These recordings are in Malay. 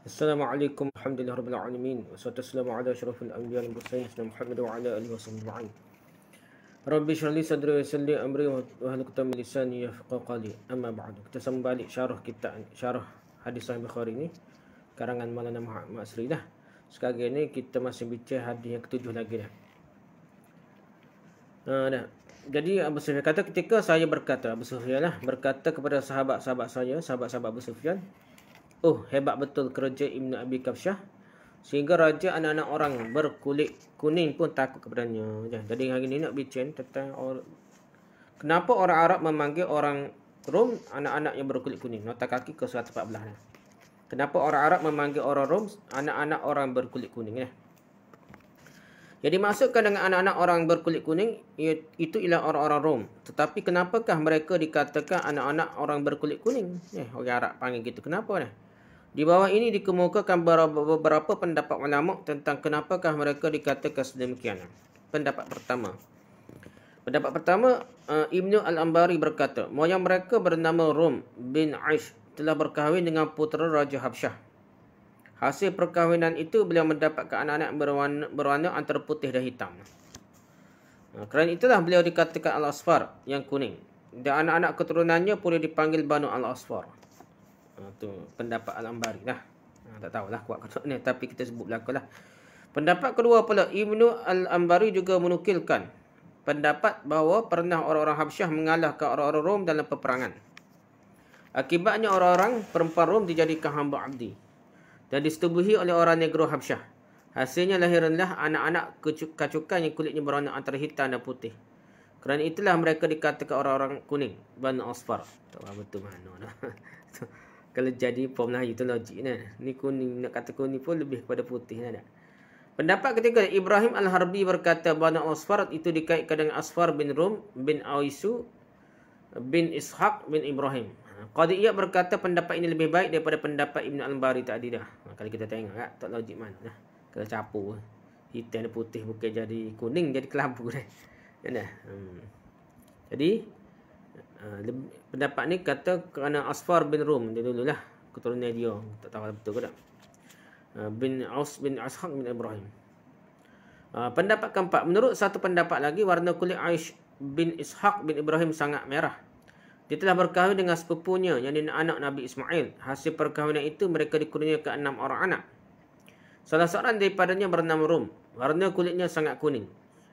Assalamualaikum warahmatullahi wabarakatuh. Wassalatu wassalamu ala asyrafil anbiya'i wal mursalin sayyidina Muhammad wa ala alihi wasallam. Rabbi shrah li sadri wa yassir li amri wa hlul 'uqdatam min lisani yafqahu qawli. Amma ba'du. Kita sambung balik syarah hadis Sahih Bukhari ni karangan Maulana Muhammad Asri dah. Sekarang ni kita masih bincang hadis yang ketujuh lagi dah. Dah. Jadi Abu Sufyan kata ketika saya berkata, Abu Sufyan lah berkata kepada sahabat-sahabat saya, sahabat-sahabat Abu Sufyan, oh, hebat betul kerja Ibnu Abi Kafsyah sehingga raja anak-anak orang berkulit kuning pun takut kepadanya. Jadi hari ini nak bincang tentang kenapa orang Arab memanggil orang Rom anak-anak yang berkulit kuning. Nota kaki ke 114 ni. Kenapa orang Arab memanggil orang Rom anak-anak orang berkulit kuning ni? Jadi maksudkan dengan anak-anak orang berkulit kuning itu ialah orang-orang Rom. Tetapi kenapakah mereka dikatakan anak-anak orang berkulit kuning? Orang Arab panggil gitu. Kenapa ni? Di bawah ini dikemukakan beberapa pendapat ulama tentang kenapakah mereka dikatakan sedemikian. Pendapat pertama, Ibnu Al-Ambari berkata, moyang mereka bernama Rum bin Aish telah berkahwin dengan putera Raja Habsyah. Hasil perkahwinan itu beliau mendapatkan anak-anak berwarna antara putih dan hitam. Kerana itulah beliau dikatakan Al-Asfar yang kuning. Dan anak-anak keturunannya pun dipanggil Banu Al-Asfar. Itu pendapat Al-Ambari lah. Tak tahulah kuat kata ni, tapi kita sebut belakang lah. Pendapat kedua pula, Ibnu Al-Ambari juga menukilkan pendapat bahawa pernah orang-orang Habsyah mengalahkan orang-orang Rom dalam peperangan. Akibatnya orang-orang perempuan Rom dijadikan hamba abdi dan disetubuhi oleh orang negro Habsyah. Hasilnya lahirlah anak-anak kacukan yang kulitnya berwarna antara hitam dan putih. Kerana itulah mereka dikatakan orang-orang kuning, Banu Asfar. Tak tahu betul mana dah. Kalau jadi form Melayu tu logik nah. Ni kuning, nak kata kuning pun lebih kepada putih lah. Pendapat ketiga, Ibrahim Al-Harbi berkata Banu Asfar itu dikaitkan dengan Asfar bin Rum bin Awisu bin Ishaq bin Ibrahim. Qadiyah berkata pendapat ini lebih baik daripada pendapat Ibn Al-Bari tadi dah. Kalau kita tengok tak logik mana dah. Kalau capur hitam dan putih bukan jadi kuning, jadi kelabu dah. Jadi pendapat ni kata kerana Asfar bin Rum dia dululah keturunan dia, tak tahu betul ke tak. Bin Aus bin Ishaq bin Ibrahim. Pendapat keempat, menurut satu pendapat lagi warna kulit Aish bin Ishaq bin Ibrahim sangat merah. Dia telah berkahwin dengan sepupunya yang anak Nabi Ismail. Hasil perkahwinan itu mereka dikurniakan 6 orang anak. Salah seorang daripadanya bernama Rum. Warna kulitnya sangat kuning.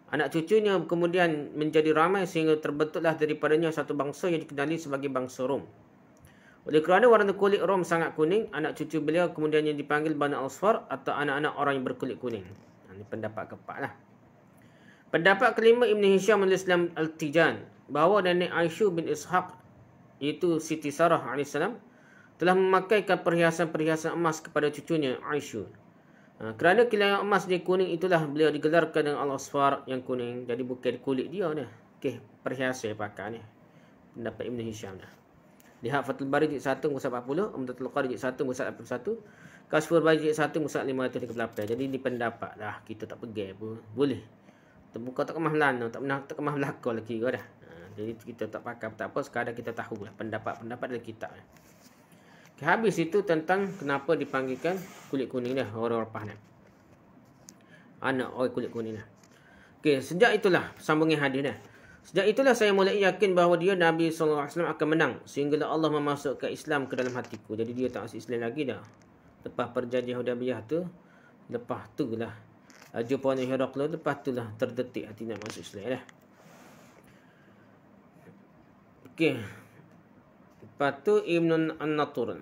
Anak cucunya kemudian menjadi ramai sehingga terbentuklah daripadanya satu bangsa yang dikenali sebagai bangsa Rom. Oleh kerana warna kulit Rom sangat kuning, anak cucu beliau kemudian yang dipanggil Banu Asfar atau anak-anak orang yang berkulit kuning. Ini pendapat keempat lah. Pendapat kelima, Ibn Hisham al-Islam al-Tijan, bahawa nenek Aisyu bin Ishaq, iaitu Siti Sarah AS, telah memakaikan perhiasan-perhiasan emas kepada cucunya Aisyu. Kerana kilangan emas dia kuning, itulah beliau digelarkan dengan Al-Asfar yang kuning. Jadi bukan kulit dia ni. Okey, perhiasan yang pakai ni. Pendapat Ibn Hisham dah. Lihat Fathul Bari jilid 1 muka 40, Umdatul Qari jilid 1 muka 81, Kasfur Bari jilid 1 muka 538. Jadi ini pendapat dah. Kita tak pergi pun boleh. Terbuka tak kemah Melana, tak kemah belakang lagi dah. Jadi kita tak pakai tak apa, sekadar kita tahu lah pendapat-pendapat dalam kitab. Habis itu tentang kenapa dipanggilkan kulit kuning dah orang repah ni. Anak orang kulit kuning dah. Okey, sejak itulah sambungin hadis dah. Sejak itulah saya mulai yakin bahawa dia Nabi SAW akan menang sehinggalah Allah memasukkan Islam ke dalam hatiku. Jadi dia tak masuk Islam lagi dah. Lepas perjanjian Hudaybiyah tu, lepas tu lah jumpa dengan Heraklius, lepas tu lah terdetik hati nak masuk Islam dah. Okey. Lepas tu Ibn An-Natur.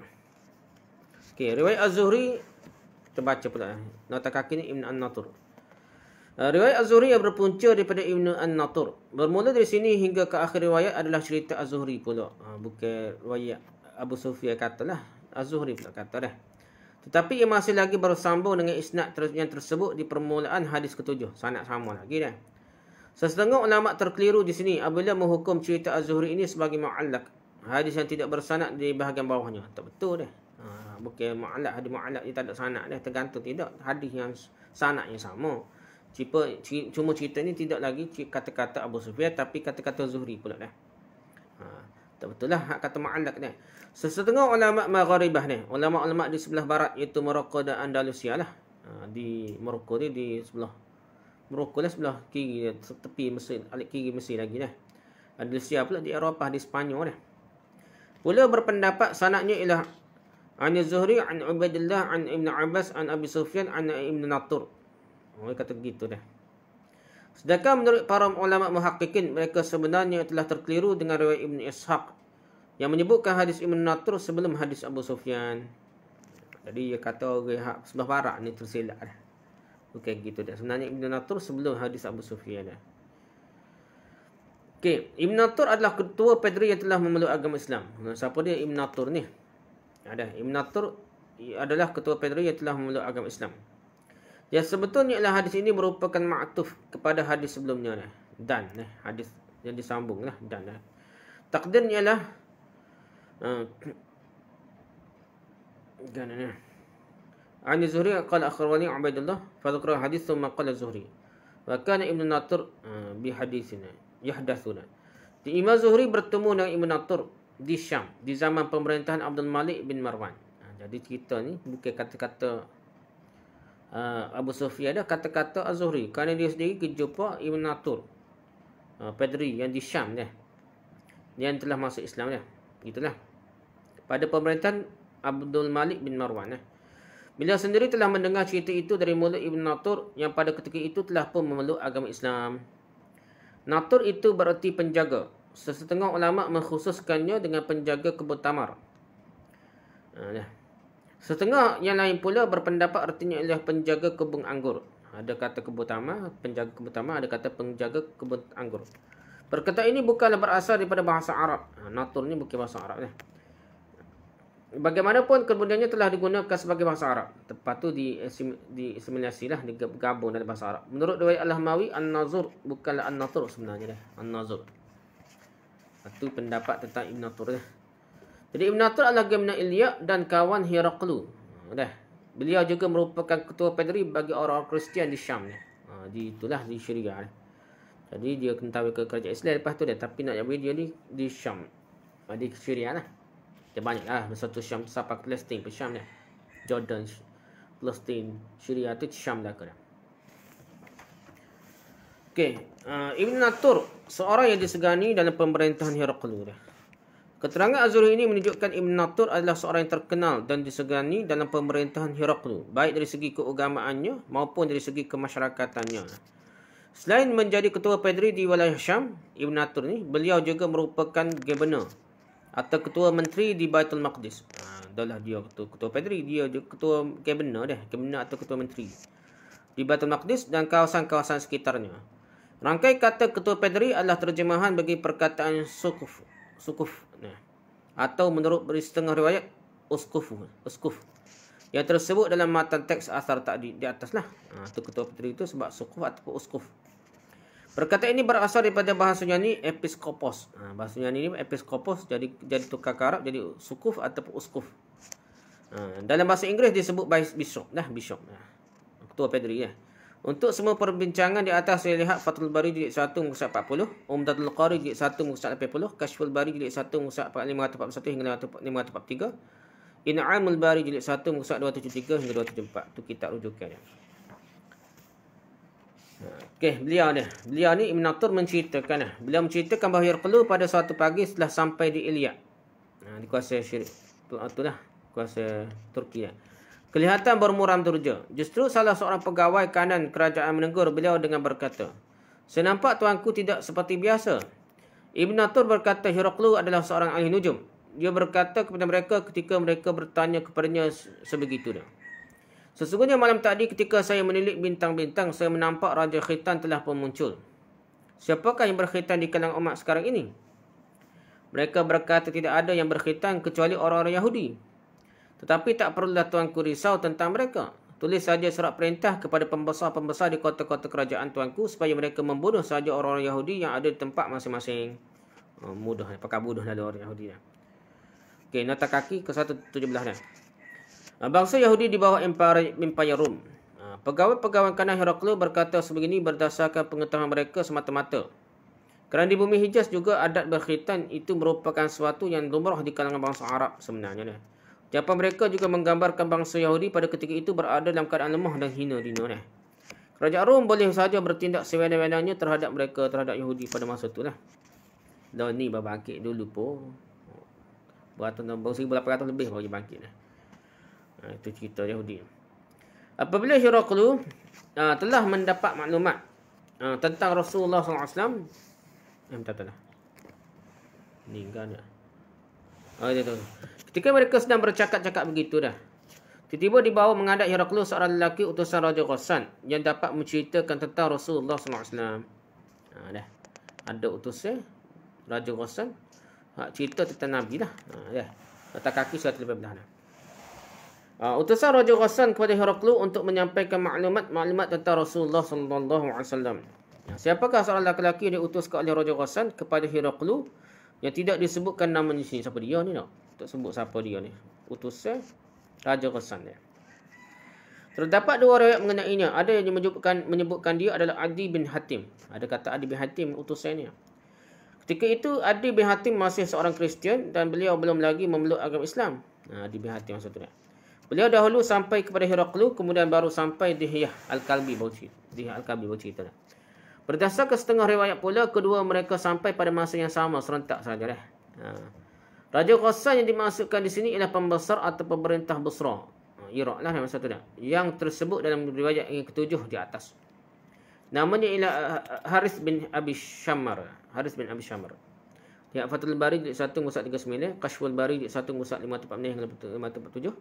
Okey, riwayat Az-Zuhri kita baca pula. Nota kaki ni Ibn An-Natur. Riwayat Az-Zuhri yang berpunca daripada Ibn An-Natur. Bermula dari sini hingga ke akhir riwayat adalah cerita Az-Zuhri pula. Bukan riwayat Abu Sufyan katalah, Az-Zuhri pula kata dah. Tetapi ia masih lagi bersambung dengan isnad yang tersebut di permulaan hadis ketujuh. Sanad sama lagi dah. Sesetengah ulama terkeliru di sini apabila menghukum cerita Az-Zuhri ini sebagai mu'allaq. Hadis yang tidak bersanad di bahagian bawahnya. Tak betul dah. Bukan mu'allaq, hadis mu'allaq dia tak ada sanad dah. Tergantung tidak. Hadis yang sanad yang sama. Cuma cerita ni tidak lagi kata-kata Abu Sufyan tapi kata-kata Zuhri pula dah. Tak betul lah hak kata mu'allaq ni. Sesetengah ulama Maghribah ni, ulama-ulama di sebelah barat iaitu Morocco dan Andalusia lah. Di Morocco ni di sebelah Morocco lah sebelah kiri tepi Mesir, alik kiri Mesir lagi lah. Andalusia pula di Eropah, di Sepanyol lah. Pula berpendapat sanadnya ialah an Zuhri an Ubaidillah an Ibn Abbas an Abi Sufyan an Ibn Natur. Oh, kata begitu dah. Sedangkan menurut para ulama muhaqqiqin, mereka sebenarnya telah terkeliru dengan riwayat Ibn Ishaq yang menyebutkan hadis Ibn Natur sebelum hadis Abu Sufyan. Jadi dia kata orang sebelah barat ni tersilap dah. Bukan gitu dah. Sebenarnya Ibn Natur sebelum hadis Abu Sufyan dah. Okey, Ibn Natur adalah ketua padri yang telah memeluk agama Islam. Siapa dia Ibn Natur ni? Ada Ibn Natur adalah ketua padri yang telah memeluk agama Islam. Yang sebetulnya ialah hadis ini merupakan ma'tuf kepada hadis sebelumnya lah. Dan hadis yang disambung lah. Dan takdirnya ialah An Zuhri qala akhbarani Ubaidullah fa dzakara hadis thumma qala Zuhri. Wa kana Ibn Natur bi hadisina yahdatsuna. Imam Zuhri bertemu dengan Ibn Natur di Syam di zaman pemerintahan Abdul Malik bin Marwan. Jadi cerita ni bukan kata-kata Abu Sufyan, ada kata-kata Az-Zuhri kerana dia sendiri kejumpa Ibn Natur, padri yang di Syam dah, yang telah masuk Islam dah. Itulah pada pemerintahan Abdul Malik bin Marwan. Beliau sendiri telah mendengar cerita itu dari mulut Ibn Natur yang pada ketika itu telah pun memeluk agama Islam. Natur itu bererti penjaga. Sesetengah ulama mengkhususkannya dengan penjaga kebun tamar. Setengah yang lain pula berpendapat artinya ialah penjaga kebun anggur. Ada kata kebun tamar, penjaga kebun tamar, ada kata penjaga kebun anggur. Perkataan ini bukanlah berasal daripada bahasa Arab. Natur ni bukan bahasa Arab dah. Bagaimanapun kemudiannya telah digunakan sebagai bahasa Arab. Tepat tu diasimilasi lah, digabung dalam bahasa Arab. Menurut riwayat Al-Hamawi, An-Nazur bukanlah An-Natur sebenarnya dah. An-Nazur. Itu pendapat tentang Ibn Natur dah. Jadi Ibn Natur adalah Gamna Ilya dan kawan Heraklu. Dah. Beliau juga merupakan ketua padri bagi orang-orang Kristian di Syam. Itulah di Syria. Jadi dia kentau ke kerajaan Islam lepas tu dah. Tapi nak jadi dia di Syam. Di Syria lah. Dia banyak lah. Satu Syam sampai Palestin ke Syam dah. Jordan, Palestin, Syria tu Syam dah ke dah. Okey. Ibn Natur seorang yang disegani dalam pemerintahan Heraklu dah. Keterangan Az-Zuhri ini menunjukkan Ibn Natur adalah seorang yang terkenal dan disegani dalam pemerintahan Heraklu, baik dari segi keagamaannya maupun dari segi kemasyarakatannya. Selain menjadi ketua padri di wilayah Syam, Ibn Natur ni, beliau juga merupakan Gubernur atau ketua menteri di Baitul Maqdis. Adalah dia ketua padri, dia juga ketua Gubernur dah, Gubernur atau ketua menteri di Baitul Maqdis dan kawasan-kawasan sekitarnya. Rangkai kata ketua padri adalah terjemahan bagi perkataan sukuf atau menurut setengah riwayat uskuf yang tersebut dalam matan teks asar tadi di atas lah. Itu ketua padri itu sebab sukuf ataupun uskuf. Perkataan ini berasal daripada bahasa Yunani episkopos. Bahasa Yunani ini episkopos jadi tukar ke Arab jadi sukuf ataupun uskuf. Dalam bahasa Inggeris disebut bishop lah, bishop. Ketua padri ya. Untuk semua perbincangan di atas saya lihat Fathul Bari jilid 1 muka 40, Umdatul Qari jilid 1 muka 80, Kashful Bari jilid 1 muka 541 hingga 543, In'amul Bari jilid 1 muka 273 hingga 274. Itu kitab rujukannya. Okey, beliau ni Ibn Natur menceritakan bahawa Heraklu pada suatu pagi setelah sampai di Ilya. Dikuasai Syirik. Itulah kuasa Turki ya. Kelihatan bermuram durja. Justru salah seorang pegawai kanan kerajaan menegur beliau dengan berkata, "Saya nampak tuanku tidak seperti biasa." Ibn Natur berkata Heraklu adalah seorang ahli nujum. Dia berkata kepada mereka ketika mereka bertanya kepadanya sebegitu dah. "Sesungguhnya malam tadi ketika saya menilik bintang-bintang, saya menampak Raja Khitan telah pun muncul. Siapakah yang berkhitan di kalangan umat sekarang ini?" Mereka berkata tidak ada yang berkhitan kecuali orang-orang Yahudi. "Tetapi tak perlulah tuanku risau tentang mereka. Tulis saja surat perintah kepada pembesar-pembesar di kota-kota kerajaan tuanku supaya mereka membunuh saja orang-orang Yahudi yang ada di tempat masing-masing." Mudah, pakai bunuh lalu orang Yahudi. Okey, nota kaki ke 117 dah. Bangsa Yahudi di bawah Empire Rom. Pegawai-pegawai kanan Heraklu berkata sebegini berdasarkan pengetahuan mereka semata-mata. Kerana di bumi Hijaz juga adat berkhitan itu merupakan sesuatu yang lumrah di kalangan bangsa Arab sebenarnya. Ucapan mereka juga menggambarkan bangsa Yahudi pada ketika itu berada dalam keadaan lemah dan hina dina. Kerajaan Rom boleh saja bertindak sewenang-wenangnya terhadap mereka, terhadap Yahudi pada masa itulah. Dan ni bangkit dulu pun. Tahun 1800 lebih baru bangkit. Itu cerita Yahudi. Apabila Heraklius telah mendapat maklumat tentang Rasulullah SAW, tak. Meninggal dah. Ketika mereka sedang bercakap-cakap begitu dah, tiba-tiba dibawa menghadap Heraklius seorang lelaki utusan Raja Ghassan yang dapat menceritakan tentang Rasulullah SAW. Dah. Ada utusan Raja Ghassan cerita tentang Nabi dah. Dah. Atas kaki 118 dah. Utusan Raja Ghassan kepada Heraklius untuk menyampaikan maklumat tentang Rasulullah SAW. Siapakah seorang lelaki yang diutuskan oleh Raja Ghassan kepada Heraklius yang tidak disebutkan namanya sini? Siapa dia ni nak? Tak sebut siapa dia ni. Utusan Raja Ghassan dia. Terdapat dua riwayat mengenainya. Ada yang menyebutkan dia adalah Adi bin Hatim. Ada kata Adi bin Hatim utusannya. Ketika itu Adi bin Hatim masih seorang Kristian dan beliau belum lagi memeluk agama Islam. Adi bin Hatim maksudnya. Beliau dahulu sampai kepada Heraklius, kemudian baru sampai Dihyah Al-Kalbi baru cerita. Berdasarkan setengah riwayat pula, kedua mereka sampai pada masa yang sama, serentak saja. Raja Ghassan yang dimaksudkan di sini ialah pembesar atau pemerintah Basra, Iraq lah masa tu dah, yang tersebut dalam riwayat yang ketujuh di atas. Namanya ialah Harith bin Abi Shammar. Lihat Fathul Bari jilid 1 muka 39, Kashful Bari jilid 1 muka 546 hingga 547,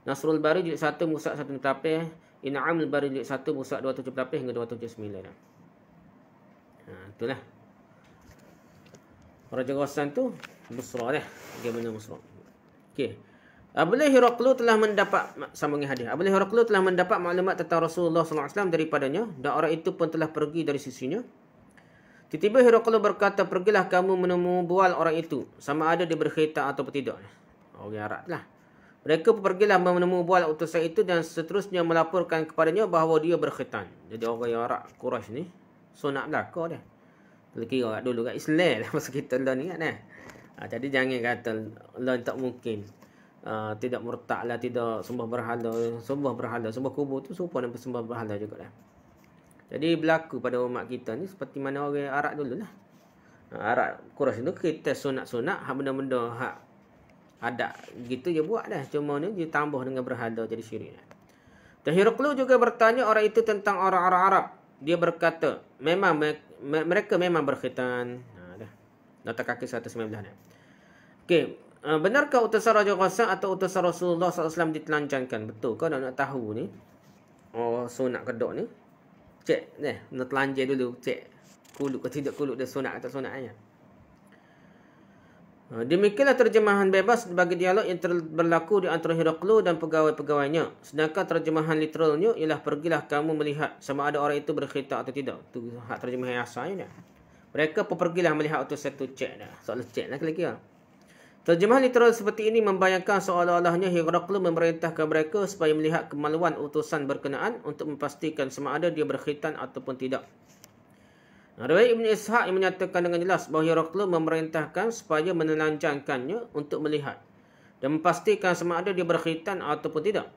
Nasrul Bari jilid 1 muka 178, In'amul Bari jilid 1 muka 278 hingga 279. Itulah. Raja Ghassan tu Basra dah. Dia benar Basra. Okey. Apabila Heraklius telah mendapat sambungan hadis. Apabila Heraklius telah mendapat maklumat tentang Rasulullah SAW daripadanya dan orang itu pun telah pergi dari sisinya. Tiba-tiba Heraklius berkata, "Pergilah kamu menemui bual orang itu, sama ada dia berkhitan atau tidak." Orang Arab lah. Mereka pergilah menemui bual utusan itu dan seterusnya melaporkan kepadanya bahawa dia berkhitan. Jadi orang Arab Quraisy ni sunat belaka dah. Kira dulu kat Islam lah masa kita lah ni kan. Jadi jangan kata Allah tak mungkin. Tidak murtad lah, tidak sembah berhala, sembah kubur tu serupa dengan sembah berhala juga lah. Jadi berlaku pada umat kita ni seperti mana orang Arab dulu lah. Arab Quraisy tu kita sunat-sunat hak benda-benda hak ada gitu je buat dah. Cuma ni dia tambah dengan berhala jadi syirik. Dan Heraklius juga bertanya orang itu tentang orang-orang Arab. Dia berkata, mereka memang berkhitan. Dah. Nota kaki 119 dah. Okey, benarkah utusan Raja Ghassan atau utusan Rasulullah SAW ditelanjangkan? Betul ke nak tahu ni? Sunat kedok ni. Cek nak telanjang dulu, cek kuluk ke tidak kuluk dia sunat atau sunatnya. Demikianlah terjemahan bebas bagi dialog yang berlaku di antara Heraklius dan pegawai-pegawainya. Sedangkan terjemahan literalnya ialah pergilah kamu melihat sama ada orang itu berkhitan atau tidak. Itu hak terjemahan yang asalnya. Mereka pergilah melihat utusan itu, cek dah. Soal cek lah kira-kira. Terjemahan literal seperti ini membayangkan seolah-olahnya Heraklius memerintahkan mereka supaya melihat kemaluan utusan berkenaan untuk memastikan sama ada dia berkhitan ataupun tidak. Riwayat Ibn Ishaq yang menyatakan dengan jelas bahawa Heraklius memerintahkan supaya menelanjangkannya untuk melihat dan memastikan sama ada dia berkhitan ataupun tidak.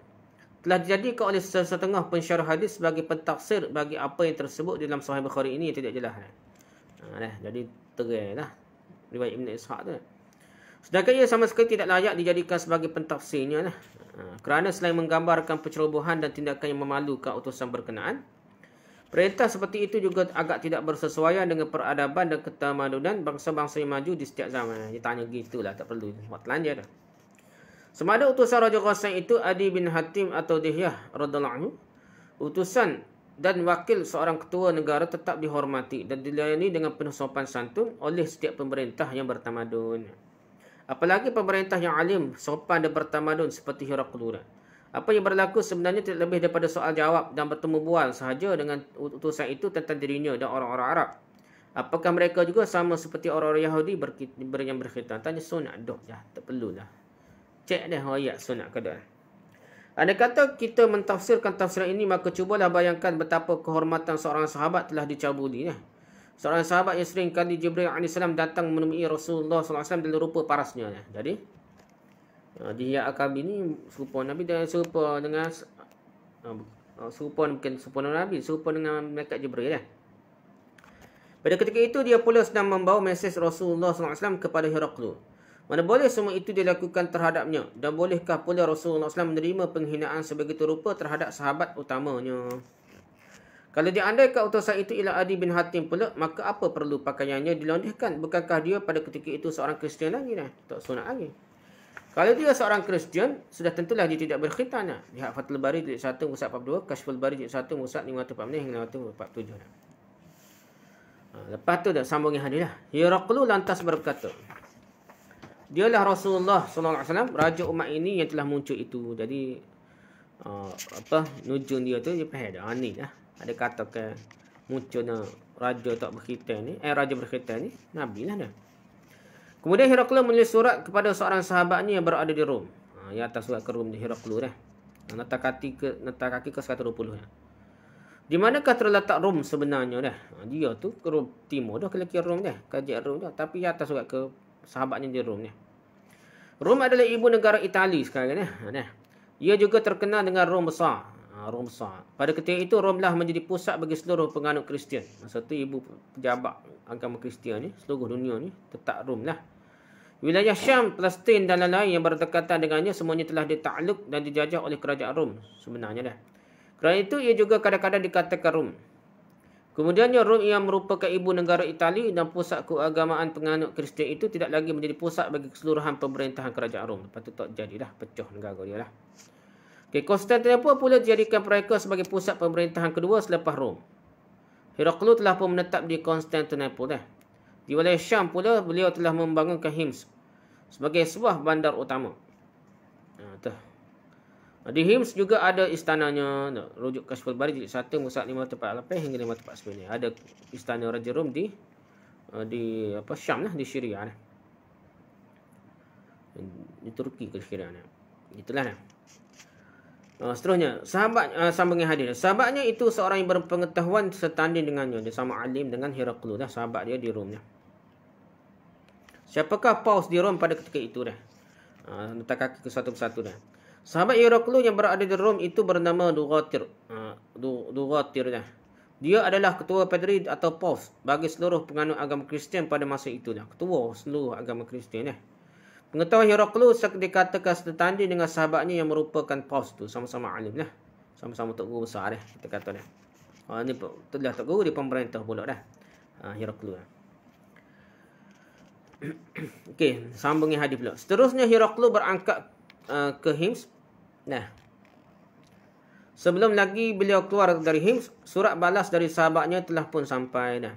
Telah dijadikan oleh setengah pensyarah hadis sebagai pentafsir bagi apa yang tersebut dalam Sahih Bukhari ini yang tidak jelas. Jadi teranglah riwayat Ibn Ishaq tu. Sedangkan ia sama sekali tidak layak dijadikan sebagai pentafsirnya lah. Kerana selain menggambarkan pencerobohan dan tindakan yang memalukan utusan berkenaan, perintah seperti itu juga agak tidak bersesuaian dengan peradaban dan ketamadunan bangsa-bangsa yang maju di setiap zaman. Dia tanya gitulah, tak perlu buat telanjang dah. Sama ada utusan Raja Ghassan itu Adi bin Hatim atau Dihyah radhiyallahu anhu, utusan dan wakil seorang ketua negara tetap dihormati dan dilayani dengan penuh sopan santun oleh setiap pemerintah yang bertamadun. Apalagi pemerintah yang alim, sopan dan bertamadun seperti Heraklius. Apa yang berlaku sebenarnya tidak lebih daripada soal jawab dan bertemu bual sahaja dengan utusan itu tentang dirinya dan orang-orang Arab. Apakah mereka juga sama seperti orang-orang Yahudi yang berkhitan? Tanya sunat dah, tak perlulah. Cek dah ayat sunat ke dah. Andai kata kita mentafsirkan tafsiran ini, maka cubalah bayangkan betapa kehormatan seorang sahabat telah dicabuli. seorang sahabat yang sering kali Jibril AS datang menemui Rasulullah SAW dalam rupa parasnya. Jadi Dihya Al-Kalbi ni serupa Nabi dan serupa dengan serupa dengan Nabi, serupa dengan malaikat Jibril lah. Pada ketika itu dia pula sedang membawa mesej Rasulullah SAW kepada Heraklu. Mana boleh semua itu dilakukan terhadapnya, dan bolehkah pula Rasulullah SAW menerima penghinaan sebegitu rupa terhadap sahabat utamanya? Kalau diandaikan utusan itu ialah Adi bin Hatim pula, maka apa perlu pakaiannya dilondehkan? Bukankah dia pada ketika itu seorang Kristian lagi dah? Tak sunat lagi. Kalau dia seorang Kristian, sudah tentulah dia tidak berkhitan. Lihat Fathul Bari jilid 1 muka 42, Kashful Bari jilid 1 muka 546 hingga 547. Lepas tu dah sambungin hadis lah. Heraklu lantas berkata, dialah Rasulullah SAW, raja umat ini yang telah muncul itu. Jadi nujung dia tu dia faham dah. Ni lah. Ada katakan munculnya raja tak berkhitan ni, raja berkhitan ni Nabi lah dah. Kemudian Heraklu menulis surat kepada seorang sahabatnya yang berada di Rom. Ya, atas surat ke Rom di Heraklu dah. Letak kaki ke 120 dah. Di manakah terletak Rom sebenarnya dah? Dia tu ke Rom timur dah, ke Rom dah, kerajaan Rom dah, tapi atas surat ke sahabatnya di Rom dah. Rom adalah ibu negara Itali sekarang dah. Ia juga terkenal dengan Rom besar. Rom besar. Pada ketika itu Romlah menjadi pusat bagi seluruh penganut Kristian. Masa tu ibu pejabat agama Kristian ni, seluruh dunia ni tetap Rom lah. Wilayah Syam, Palestin dan lain-lain yang berdekatan dengannya semuanya telah ditakluk dan dijajah oleh kerajaan Rom sebenarnya dah. Kerana itu ia juga kadang-kadang dikatakan Rom. Kemudiannya Rom yang merupakan ibu negara Itali dan pusat keagamaan penganut Kristian itu tidak lagi menjadi pusat bagi keseluruhan pemerintahan kerajaan Rom. Lepas tu tak jadilah, pecah negara dia lah. Konstantinopel pula dijadikan mereka sebagai pusat pemerintahan kedua selepas Rom. Heraklu telah pun menetap di Konstantinopel dah. Di wilayah Syam pula beliau telah membangunkan Hims sebagai sebuah bandar utama. Di Hims juga ada istananya. Rujuk Kashful Bari jilid 1 muka 548 hingga 549. Ada istana Raja Rom di Syam lah, di Syria lah. Di Turki ke Syria lah. Itulah lah. Seterusnya, sambungin hadis. Sahabatnya itu seorang yang berpengetahuan setanding dengannya. Dia sama alim dengan Heraklu dah, sahabat dia di Rom dah. Siapakah Paus di Rom pada ketika itu dah? Letak kaki ke satu persatu dah. Sahabat Heraklu yang berada di Rom itu bernama Dugatir. Dugatir dah. Dia adalah ketua padri atau Paus bagi seluruh penganut agama Kristian pada masa itu dah. Ketua seluruh agama Kristian dah. Pengetahuan Heraklu dikatakan setanding dengan sahabatnya yang merupakan Paus tu, sama-sama alim lah. Sama-sama tok guru besar dah, kita kata dah. Ni telah tok guru di pemerintah pula dah. Heraklu dah. Okey, sambungin hadis pula. Seterusnya Heraklu berangkat ke Hims. Nah. Sebelum lagi beliau keluar dari Hims, surat balas dari sahabatnya telah pun sampai dah.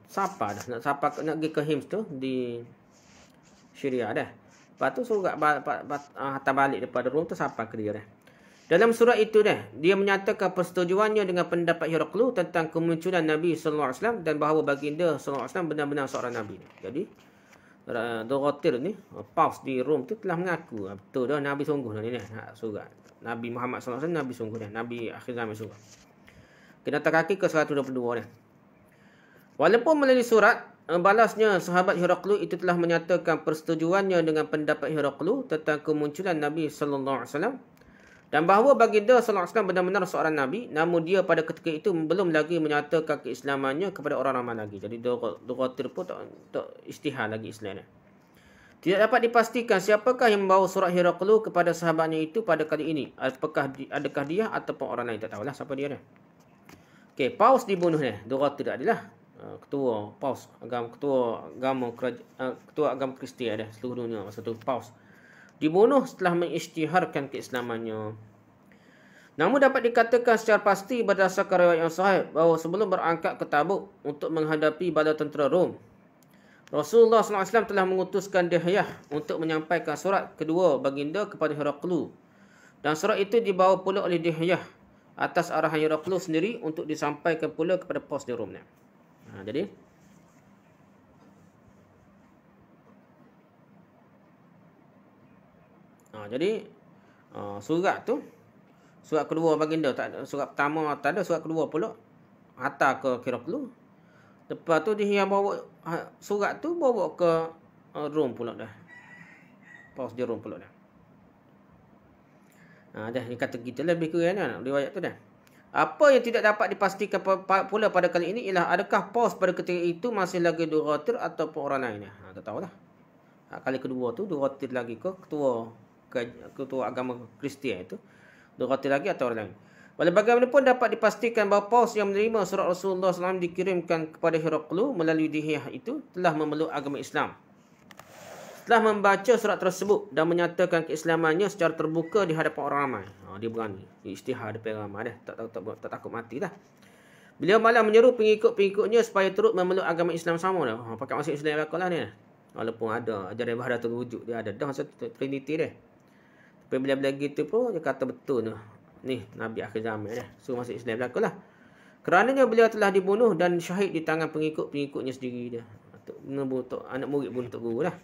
Siapa dah nak pergi ke Hims tu di Syria dah. Lepas tu surat hantar balik daripada Rom tu siapa ke dia dah. Dalam surat itu dah, dia menyatakan persetujuannya dengan pendapat Heraklu tentang kemunculan Nabi SAW dan bahawa baginda SAW benar-benar seorang Nabi. Jadi Dugatir ni, Paus di Rom tu telah mengaku betul dah Nabi sungguh ni surat. Nabi Muhammad SAW Nabi sungguh dah, Nabi akhir zaman sungguh. Kita letak kaki ke 122 dah. Walaupun melalui surat balasnya, sahabat Heraklu itu telah menyatakan persetujuannya dengan pendapat Heraklu tentang kemunculan Nabi SAW dan bahawa baginda SAW benar-benar seorang Nabi, namun dia pada ketika itu belum lagi menyatakan keislamannya kepada orang ramai lagi. Jadi Dugatir pun tak istihar lagi Islam. Tidak dapat dipastikan siapakah yang membawa surat Heraklu kepada sahabatnya itu pada kali ini. Adakah dia ataupun orang lain, tak tahulah siapa dia dah. Okey, Paus dibunuh dah. Dugatir adalah ketua Paus, ketua agama Kristian dah seluruh dunia masa tu. Paus dibunuh setelah mengisytiharkan keislamannya. Namun dapat dikatakan secara pasti berdasarkan riwayat yang sahih bahawa sebelum berangkat ke Tabuk untuk menghadapi bala tentera Rom, Rasulullah SAW telah mengutuskan Dihya untuk menyampaikan surat kedua baginda kepada Heraklu. Dan surat itu dibawa pula oleh Dihya atas arahan Heraklu sendiri untuk disampaikan pula kepada Paus di Rom. Jadi surat tu Surat kedua baginda tak ada, surat pertama tak ada, surat kedua pula hantar ke Heraklius. Lepas tu dia bawa surat tu bawa ke Rom pula dah. Paus di Rom pula dah. Dah dia kata kita lebih kurang nak riwayat tu dah. Apa yang tidak dapat dipastikan pula pada kali ini ialah adakah Paus pada ketika itu masih lagi Duratir ataupun orang lain. Tak tahulah. Kali kedua tu Duratir lagi ke ketua agama Kristian itu. Duratir lagi atau orang lain. Walau bagaimanapun dapat dipastikan bahawa Paus yang menerima surat Rasulullah SAW dikirimkan kepada Heraklius melalui Dihiyah itu telah memeluk agama Islam. Setelah membaca surat tersebut dan menyatakan keislamannya secara terbuka di hadapan orang ramai. Dia berani. Dia istihar depan ramai dah. Tak takut mati dah. Beliau malah menyeru pengikut-pengikutnya supaya turut memeluk agama Islam sama dah. Pakai masuk Islam belakang lah ni. Walaupun ada ajaran Wahdatul Wujud. Dia ada dah masa Trinity dia. Tapi bila-bila gitu pun dia kata betul tu. Ni Nabi akhir zaman dah. Suruh masuk Islam belakang lah. Kerananya beliau telah dibunuh dan syahid di tangan pengikut-pengikutnya sendiri dia. Anak murid bunuh Tok Guru lah.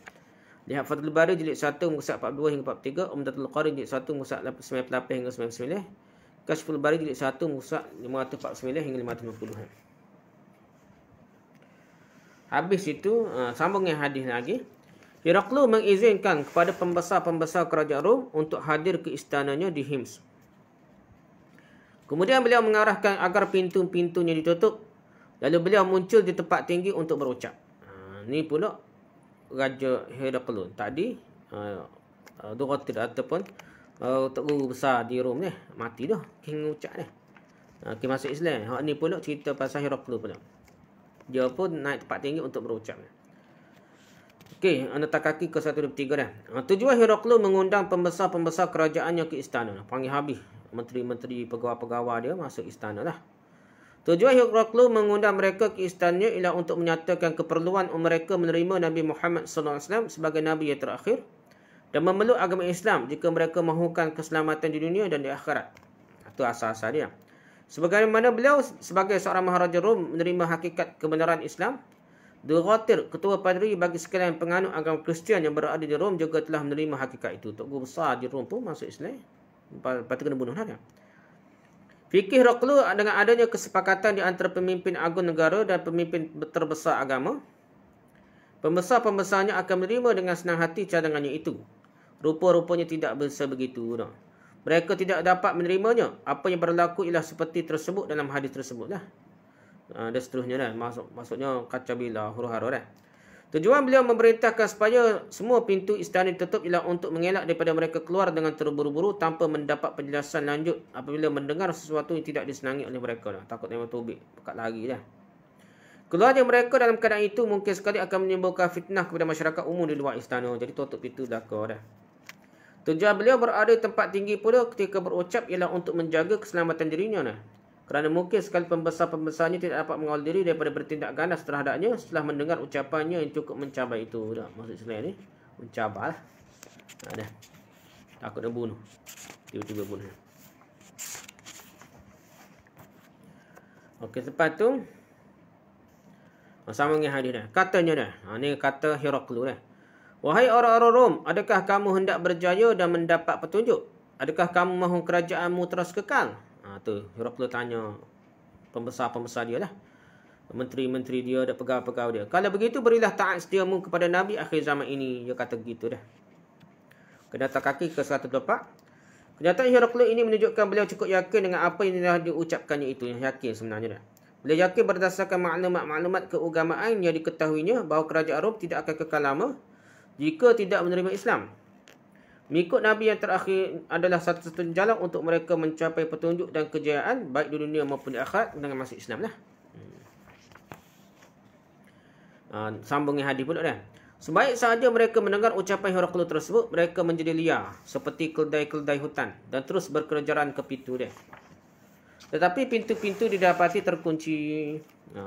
Lihat Fathul Bari jilid 1 muka surat 42 hingga 43, Umdatul Qari jilid 1 muka surat 98 hingga 99, Kashful Bari jilid 1 muka surat 549 hingga 550. Habis itu sambung yang hadis lagi. Heraklius mengizinkan kepada pembesar-pembesar kerajaan Rom untuk hadir ke istananya di Hims. Kemudian beliau mengarahkan agar pintu-pintunya ditutup. Lalu beliau muncul di tempat tinggi untuk berucap. Ni pula Raja Heraklius tadi Duratir ataupun Tok Guru besar di Rom ni mati dah king ucap ni. King masuk Islam. Hak ni pula cerita pasal Heraklius pula. Dia pun naik tempat tinggi untuk berucap. Okey, nota kaki ke 123 dah. Tujuan Heraklius mengundang pembesar-pembesar kerajaannya ke istana. Panggil habis menteri-menteri pegawai-pegawai dia masuk istana lah. Tujuan Heraklius mengundang mereka ke istananya ialah untuk menyatakan keperluan mereka menerima Nabi Muhammad SAW sebagai Nabi yang terakhir dan memeluk agama Islam jika mereka mahukan keselamatan di dunia dan di akhirat. Itu asas dia. Sebagaimana beliau sebagai seorang Maharaja Rom menerima hakikat kebenaran Islam, Duratir, ketua padri bagi sekalian penganut agama Kristian yang berada di Rom juga telah menerima hakikat itu. Tok Guru besar di Rom pun masuk Islam. Lepas tu kena bunuh dia. Fikih Heraklius dengan adanya kesepakatan di antara pemimpin agung negara dan pemimpin terbesar agama, pembesar-pembesarnya akan menerima dengan senang hati cadangannya itu. Rupa-rupanya tidak sebegitu. Mereka tidak dapat menerimanya. Apa yang berlaku ialah seperti tersebut dalam hadis tersebut lah. Dan seterusnya dah. Maksudnya kacabila huru-hara dah. Tujuan beliau memerintahkan supaya semua pintu istana ditutup ialah untuk mengelak daripada mereka keluar dengan terburu-buru tanpa mendapat penjelasan lanjut apabila mendengar sesuatu yang tidak disenangi oleh mereka. Takut memang tobik, pekat lari dah. Keluarnya mereka dalam keadaan itu mungkin sekali akan menimbulkan fitnah kepada masyarakat umum di luar istana. Jadi tutup pintu belakang dah. Tujuan beliau berada di tempat tinggi pula ketika berucap ialah untuk menjaga keselamatan dirinya. Kerana mungkin sekali pembesar-pembesarnya tidak dapat mengawal diri daripada bertindak ganas terhadapnya setelah mendengar ucapannya yang cukup mencabar itu. Maksud Islam ni mencabar lah. Dah. Takut dia bunuh. Tiba-tiba bunuh. Okey, lepas tu sama dengan hadis dah. Katanya dah. Ni kata Heraklius dah. Wahai orang-orang Rom, adakah kamu hendak berjaya dan mendapat petunjuk? Adakah kamu mahu kerajaanmu terus kekal? Tu Heraklius tanya pembesar-pembesar dia lah. Menteri-menteri dia dan pegawai-pegawai dia. Kalau begitu berilah taat setiamu kepada Nabi akhir zaman ini. Dia kata begitu dah. Kenyataan kaki ke 124. Kenyataan Heraklius ini menunjukkan beliau cukup yakin dengan apa yang telah diucapkannya itu. Yang yakin sebenarnya dah. Beliau yakin berdasarkan maklumat-maklumat keagamaan yang diketahuinya bahawa kerajaan Rom tidak akan kekal lama jika tidak menerima Islam. Mengikut Nabi yang terakhir adalah satu-satunya jalan untuk mereka mencapai petunjuk dan kejayaan baik di dunia maupun di akhirat dengan masuk Islam lah. Sambungnya hadis pula dah. Sebaik sahaja mereka mendengar ucapan Heraklius tersebut, mereka menjadi liar seperti keldai-keldai hutan dan terus berkejaran ke pintu dia. Tetapi pintu-pintu didapati terkunci.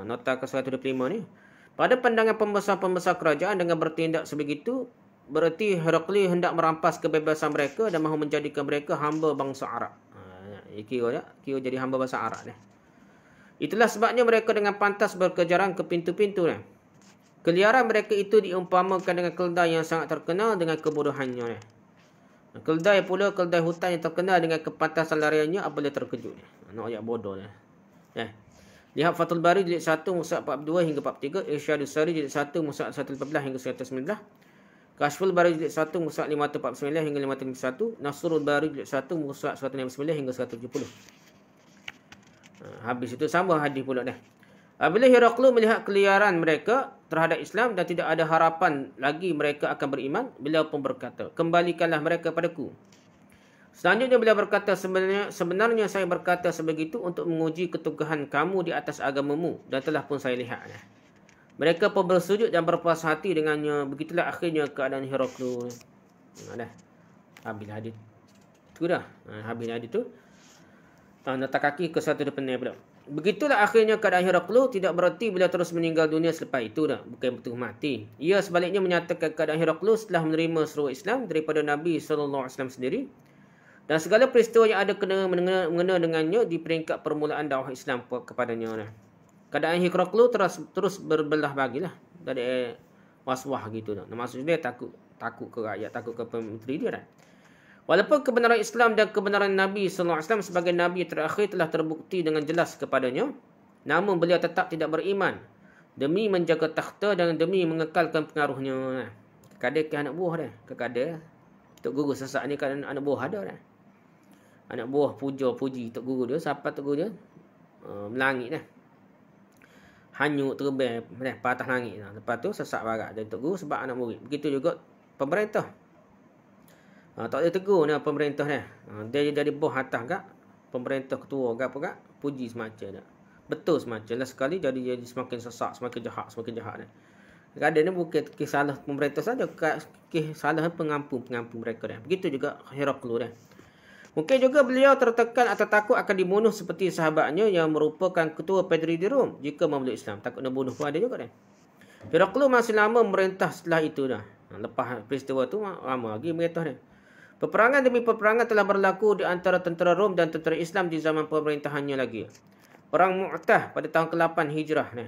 Nota ke 125 ni. Pada pandangan pembesar-pembesar kerajaan dengan bertindak sebegitu, berarti Heraklius hendak merampas kebebasan mereka dan mahu menjadikan mereka hamba bangsa Arab. Kira jadi hamba bangsa Arab. Itulah sebabnya mereka dengan pantas berkejaran ke pintu-pintu. Keliaran mereka itu diumpamakan dengan keldai yang sangat terkenal dengan kebodohannya. Keldai pula, keldai hutan yang terkenal dengan kepantasan lariannya apabila terkejut. Nak ayat bodoh ni. Lihat Fathul Bari jilid 1 muka 42 hingga 43, Irsyadus Sari jilid 1 muka 114 hingga 119, Kashful Bari jilid 1 muka 549 hingga 551, Nasrul Bari jilid 1 muka 159 hingga 170. Habis itu sama hadis pula dah. Apabila Heraklius melihat keliaran mereka terhadap Islam dan tidak ada harapan lagi mereka akan beriman, beliau pun berkata, kembalikanlah mereka padaku. Selanjutnya beliau berkata, sebenarnya saya berkata sebegitu untuk menguji keteguhan kamu di atas agamamu, dan telah pun saya lihat. Mereka pun bersujud dan berpuas hati dengannya. Begitulah akhirnya keadaan Heraklius. Dah. Habis hadis. Itu dah. Habis hadis tu. Nota kaki ke satu depan pula. Begitulah akhirnya keadaan Heraklius, tidak berarti beliau terus meninggal dunia selepas itu dah. Bukan betul mati. Ia sebaliknya menyatakan keadaan Heraklius telah menerima seruan Islam daripada Nabi SAW sendiri. Dan segala peristiwa yang ada mengena dengannya di peringkat permulaan dakwah Islam kepadanya. Keadaan Heraklius terus berbelah bagilah. Dari waswah gitu. Maksudnya dia takut ke rakyat, takut ke menteri dia. Walaupun kebenaran Islam dan kebenaran Nabi SAW sebagai Nabi terakhir telah terbukti dengan jelas kepadanya, namun beliau tetap tidak beriman demi menjaga takhta dan demi mengekalkan pengaruhnya. Kadang ke anak buah dia. Kadang Tok Guru sesak ni kan anak buah ada dah. Anak buah puji Tok Guru dia, siapa Tok Guru dia? Melangit dah. Hanyut terbang patah langit dah. Lepas tu sesak barat dari Tok Guru sebab anak murid. Begitu juga pemerintah. Tak boleh tegur ni pemerintah ni. Dia jadi bos atas kak. Pemerintah ketua kak apa kak. Puji semacam dah. Betul semacam lah sekali jadi semakin sesak, semakin jahat ni. Kadang ni bukan kisah salah pemerintah saja, kisah salah pengampu mereka dah. Begitu juga Heraklius dah. Mungkin juga beliau tertekan atau takut akan dibunuh seperti sahabatnya yang merupakan ketua padri di Rom jika memeluk Islam. Takut nak bunuh pun ada juga dah. Heraklius masih lama memerintah setelah itu dah. Lepas peristiwa tu lama lagi merintah dah. Peperangan demi peperangan telah berlaku di antara tentera Rom dan tentera Islam di zaman pemerintahannya lagi. Perang Mu'tah pada tahun ke-8 Hijrah ni,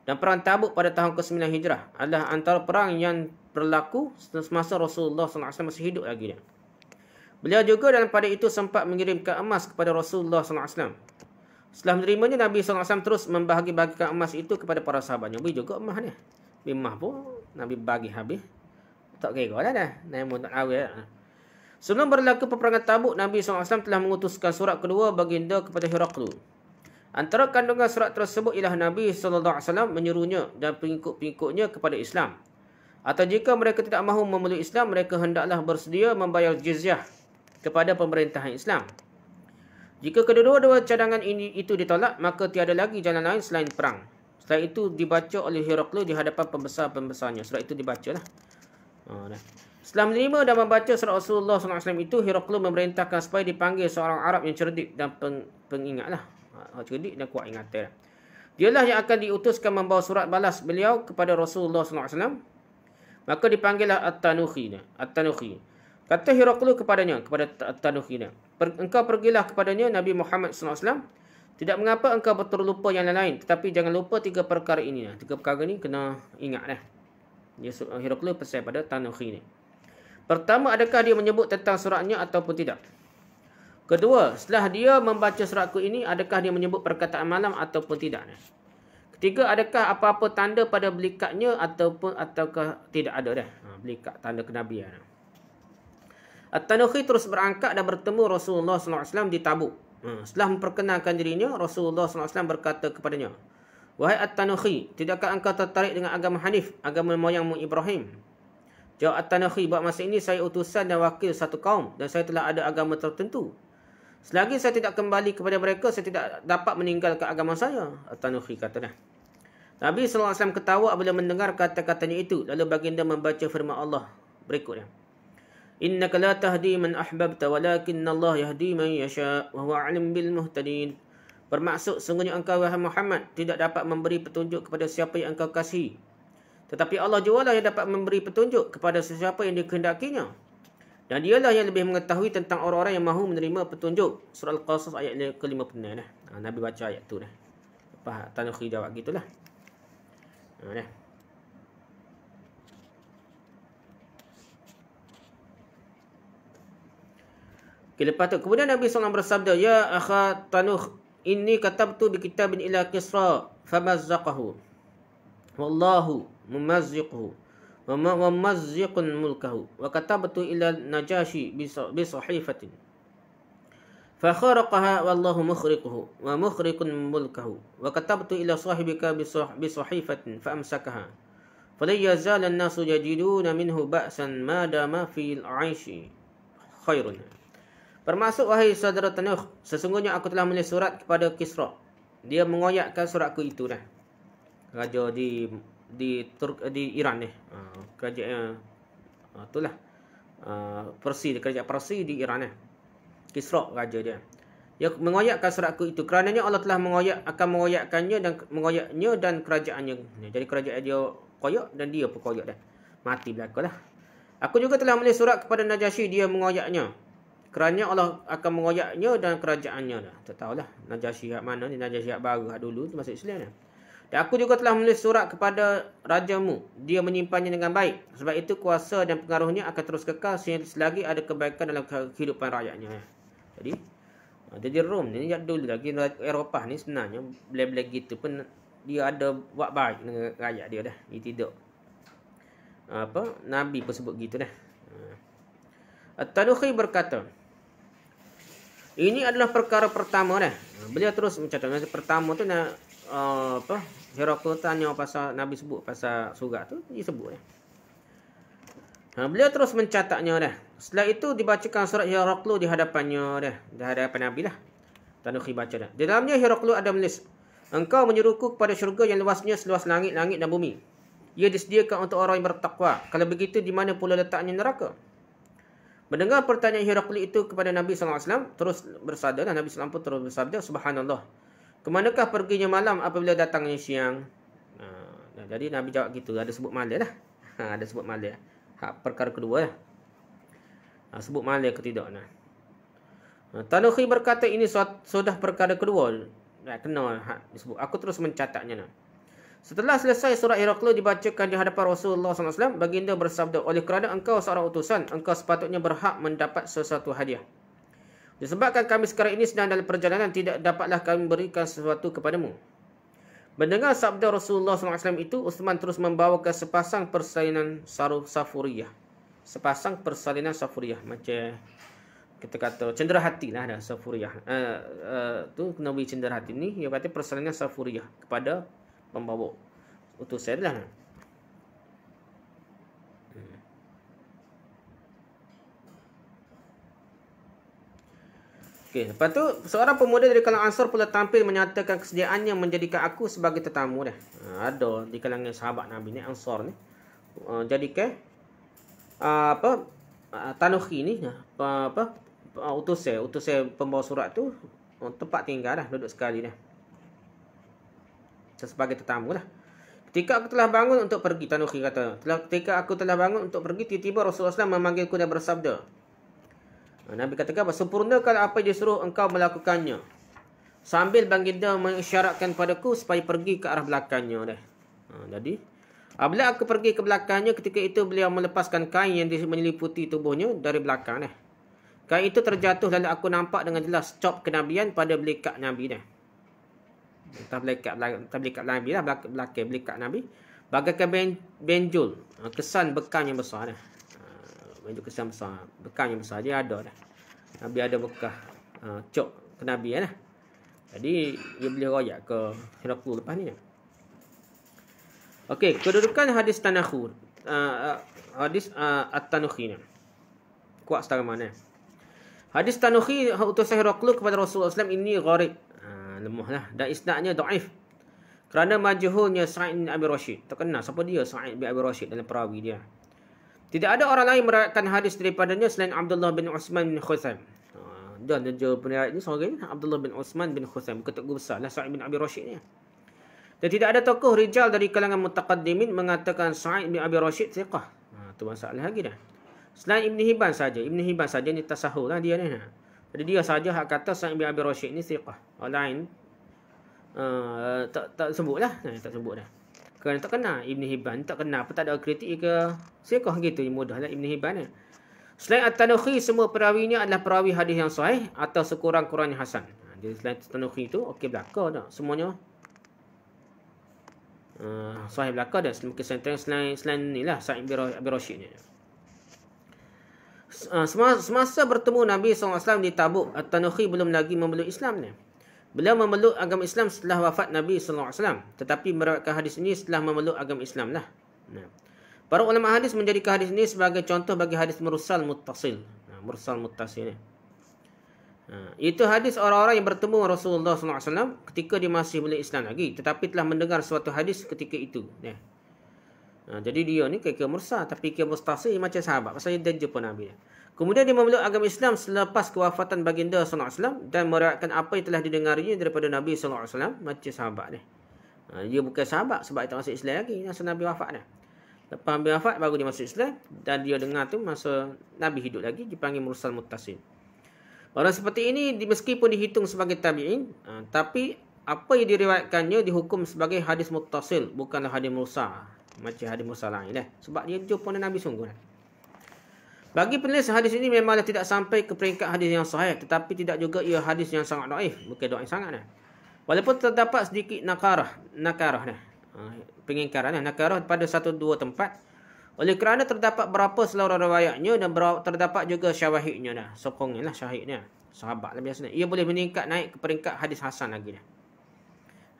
dan perang Tabuk pada tahun ke-9 Hijrah adalah antara perang yang berlaku semasa Rasulullah SAW masih hidup lagi dia. Beliau juga dalam pada itu sempat mengirimkan emas kepada Rasulullah SAW. Setelah menerimanya, Nabi SAW terus membahagi-bagikan emas itu kepada para sahabatnya. Beri juga emas ni. Emas pun Nabi bagi habis. Tak kira lah dah. Namun tak awal. Sebelum berlaku peperangan Tabuk, Nabi SAW telah mengutuskan surat kedua baginda kepada Heraklius. Antara kandungan surat tersebut ialah Nabi SAW menyuruhnya dan pengikut-pengikutnya kepada Islam. Atau jika mereka tidak mahu memeluk Islam, mereka hendaklah bersedia membayar jizyah kepada pemerintahan Islam. Jika kedua-dua cadangan itu ditolak, maka tiada lagi jalan lain selain perang. Setelah itu dibaca oleh Heraklius di hadapan pembesar-pembesarnya. Surat itu dibacalah. Setelah menerima dan membaca surat Rasulullah SAW itu, Heraklius memerintahkan supaya dipanggil seorang Arab yang cerdik dan pengingatlah. Cerdik dan kuat ingatan. Dialah yang akan diutuskan membawa surat balas beliau kepada Rasulullah SAW. Maka dipanggillah At-Tanuhi. Kata Heraklius kepada At-Tanuhi, engkau pergilah kepadanya Nabi Muhammad SAW. Tidak mengapa engkau terlupa yang lain, tetapi jangan lupa 3 perkara ini. 3 perkara ini kena ingat dah. Heraklius pesan pada Tanuhi ni. Pertama, adakah dia menyebut tentang suratnya ataupun tidak? Kedua, setelah dia membaca suratku ini, adakah dia menyebut perkataan malam ataupun tidak? Ketiga, adakah apa-apa tanda pada belikatnya ataukah tidak ada dah? Belikat tanda kenabian. At-Tanuhi terus berangkat dan bertemu Rasulullah SAW di Tabuk. Setelah memperkenalkan dirinya, Rasulullah SAW berkata kepadanya, wahai At-Tanuhi, tidakkah engkau tertarik dengan agama Hanif, agama moyangmu Ibrahim? Jawab At-Tanuhi, buat masa ini saya utusan dan wakil satu kaum dan saya telah ada agama tertentu. Selagi saya tidak kembali kepada mereka, saya tidak dapat meninggalkan agama saya. At-Tanuhi kata dah. Nabi SAW ketawa apabila mendengar kata-katanya itu. Lalu baginda membaca firman Allah berikutnya. Innaka la tahdi man ahbabta walakinna Allah yahdi man yasha wa huwa alim bil muhtadin. Bermaksud, sungguhnya engkau wahai Muhammad tidak dapat memberi petunjuk kepada siapa yang engkau kasihi. Tetapi Allah jualah yang dapat memberi petunjuk kepada sesiapa yang dikehendakinya. Dan dialah yang lebih mengetahui tentang orang-orang yang mahu menerima petunjuk. Surah Al-Qasas ayat ke-56 dah. Nabi baca ayat tu dah. Lepas Tanuhi jawab gitulah. Dah. Okay, lepas tu kemudian Nabi SAW bersabda, ya akha Tanukh, inni katabtu bi kitabin ila Kisra famazzaqahu wallahu mumazziquhu wa mumazziqun mulkahu wa katabtu ila Najashi bi sahifatin fakharaqaha wallahu mukhriquhu wa mukhriqun mulkahu wa katabtu ila sahibika bi sahifatin fa amsakaha fala yazal an-nasu yajiduna minhu ba'san ma dama fil 'aishi khairun. Bermaksud, wahai saudara Tanukh, sesungguhnya aku telah menulis surat kepada Kisra. Dia mengoyakkan suratku itu dah. Raja di Iran ni. Kerajaan itulah. Kerajaan Parsi di Iran ni. Kisra raja dia. Dia mengoyakkan suratku itu kerananya Allah telah akan mengoyakkannya dan kerajaannya. Jadi kerajaan dia koyak dan dia pun koyak dah. Mati belakalah. Aku juga telah menulis surat kepada Najashi, dia mengoyaknya. Kerana Allah akan mengoyaknya dan kerajaannya dah. Tak tahulah Najashi hak mana ni, Najashi hak baru hak dulu tu masuk Islam dah. Dan aku juga telah menulis surat kepada rajamu, dia menyimpannya dengan baik. Sebab itu kuasa dan pengaruhnya akan terus kekal selagi ada kebaikan dalam kehidupan rakyatnya. Jadi Rom ni dulu lagi Eropah ni sebenarnya bila-bila gitu pun dia ada buat baik dengan rakyat dia dah. Dia tidak Nabi pun sebut gitu dah. At-Tanukhi berkata, ini adalah perkara pertama dah. Beliau terus mencatat. Pertama tu Heraklius tanya pasal Nabi sebut pasal surat tu, dia sebut dah. Beliau terus mencatatnya dah. Setelah itu dibacakan surat Heraklius di hadapannya dah. Di hadapan Nabi lah. Tanukhi baca dah. Di dalamnya Heraklius ada menulis, engkau menyuruhku kepada syurga yang luasnya seluas langit-langit dan bumi. Ia disediakan untuk orang yang bertakwa. Kalau begitu, di mana pula letaknya neraka? Mendengar pertanyaan Heraklius itu kepada Nabi SAW, terus bersabda, dan Nabi SAW pun terus bersabda, Subhanallah, kemanakah perginya malam apabila datangnya siang? Jadi Nabi jawab gitu, ada sebut malam lah. Ada sebut malam. Perkara kedua lah. Sebut malam ke tidak. Tanukhi berkata, ini sudah perkara kedua. Kena disebut. Aku terus mencatatnya. Setelah selesai surat Heraklius dibacakan di hadapan Rasulullah SAW, baginda bersabda, oleh kerana engkau seorang utusan, engkau sepatutnya berhak mendapat sesuatu hadiah. Disebabkan kami sekarang ini sedang dalam perjalanan, tidak dapatlah kami berikan sesuatu kepadamu. Mendengar sabda Rasulullah SAW itu, Uthman terus membawakan sepasang persalinan safuriyah. Sepasang persalinan safuriyah. Macam kita kata cenderahati lah dah safuriyah. Tu Nabi cenderahati ni, dia kata persalinan safuriyah kepada pembawa utusan lah. Okey, lepas tu seorang pemuda dari kalangan Ansar pula tampil menyatakan kesediaannya menjadikan aku sebagai tetamu dah. Ada di kalangan sahabat Nabi ni Ansar ni. Jadikan Tanukhi ni utusan pembawa surat tu tempat tinggal dah, duduk sekali dah. Sebagai tetamu lah. Ketika aku telah bangun untuk pergi, Tanukhi kata, ketika aku telah bangun untuk pergi, tiba-tiba Rasulullah SAW memanggilku dan bersabda. Nabi katakan, sempurnakan apa yang disuruh engkau melakukannya. Sambil baginda mengisyaratkan padaku supaya pergi ke arah belakangnya dah. Jadi, apabila aku pergi ke belakangnya, ketika itu beliau melepaskan kain yang menyeliputi tubuhnya dari belakang dah. Kain itu terjatuh lalu aku nampak dengan jelas cop kenabian pada belikat Nabi dah. Entah belikat Nabi lah, belakang belikat Nabi. Bagaikan benjol, kesan bekam yang besar dah. Benjol kesan besar, bekam yang besar dia ada dah. Nabi ada bekas cop kenabian lah. Jadi dia boleh royak ke Heraklius lepas ni. Okey, kedudukan hadis Tanukhi. Hadis At-Tanukhi ni. Kuat setara mana? Hadis Tanukhi utusan Heraklius kepada Rasulullah SAW ini gharib. Lemah lah. Dan isnadnya dhaif. Kerana majhulnya Sa'id bin Abi Rashid. Tak kenal siapa dia Sa'id bin Abi Rashid dalam perawi dia. Tidak ada orang lain meriwayatkan hadis daripadanya selain Abdullah bin Utsman bin Khuzaim. Dan dia penirat ni seorang Abdullah bin Utsman bin Khuzaim, ketua besar lah Sa'id bin Abi Rashid ni. Dan tidak ada tokoh rijal dari kalangan mutaqaddimin mengatakan Sa'id bin Abi Rashid thiqah. Tu masalah lagi dah. Selain Ibn Hibban saja. Ibn Hibban saja ni tasahul lah dia ni. Jadi dia saja hak kata Sa'id bin Abi Rashid ni thiqah. Orang lain tak sebut lah. Tak sebut dah. Kerana tak kenal Ibn Hibban, tak kenal apa, tak ada kritik ke thiqah gitu. Mudah lah Ibn Hibban ni. Selain At-Tanuhi, semua perawinya adalah perawi hadis yang sahih atau sekurang-kurangnya hasan. Jadi selain At-Tanuhi itu okey belaka dah. Semuanya sahih belaka dah. Mungkin selain inilah Sa'id bin Abi Rashid ni. Semasa bertemu Nabi SAW di Tabuk, At-Tanuhi belum lagi memeluk Islam ni. Beliau memeluk agama Islam setelah wafat Nabi SAW. Tetapi meriwayatkan hadis ini setelah memeluk agama Islam lah. Para ulama hadis menjadikan hadis ini sebagai contoh bagi hadis mursal muttasil. Mursal muttasil ni. Itu hadis orang-orang yang bertemu Rasulullah SAW ketika dia masih belum Islam lagi, tetapi telah mendengar suatu hadis ketika itu. Jadi dia ni kira mursal, tapi kira muttasil macam sahabat. Pasal dia jumpa Nabi. Kemudian dia memeluk agama Islam selepas kewafatan baginda SAW dan meriwayatkan apa yang telah didengarinya daripada Nabi SAW macam sahabat ni. Dia bukan sahabat sebab dia tak masuk Islam lagi masa Nabi wafat ni. Lepas Nabi wafat baru dia masuk Islam dan dia dengar tu masa Nabi hidup lagi, dipanggil mursal muttasil. Orang seperti ini meskipun dihitung sebagai tabi'in, tapi apa yang diriwayatkannya dihukum sebagai hadis muttasil, bukanlah hadis mursal macam hadis mursal lain sebab dia jumpa Nabi sungguh. Bagi penulis hadis ini memanglah tidak sampai ke peringkat hadis yang sahih, tetapi tidak juga ia hadis yang sangat dhaif, bukan dhaif sangat Walaupun terdapat sedikit nakarah pengingkaran nakarah pada satu dua tempat, oleh kerana terdapat berapa seluruh riwayatnya dan terdapat juga syawahidnya sokongnya syahidnya sahabat biasanya, ia boleh meningkat naik ke peringkat hadis hasan lagi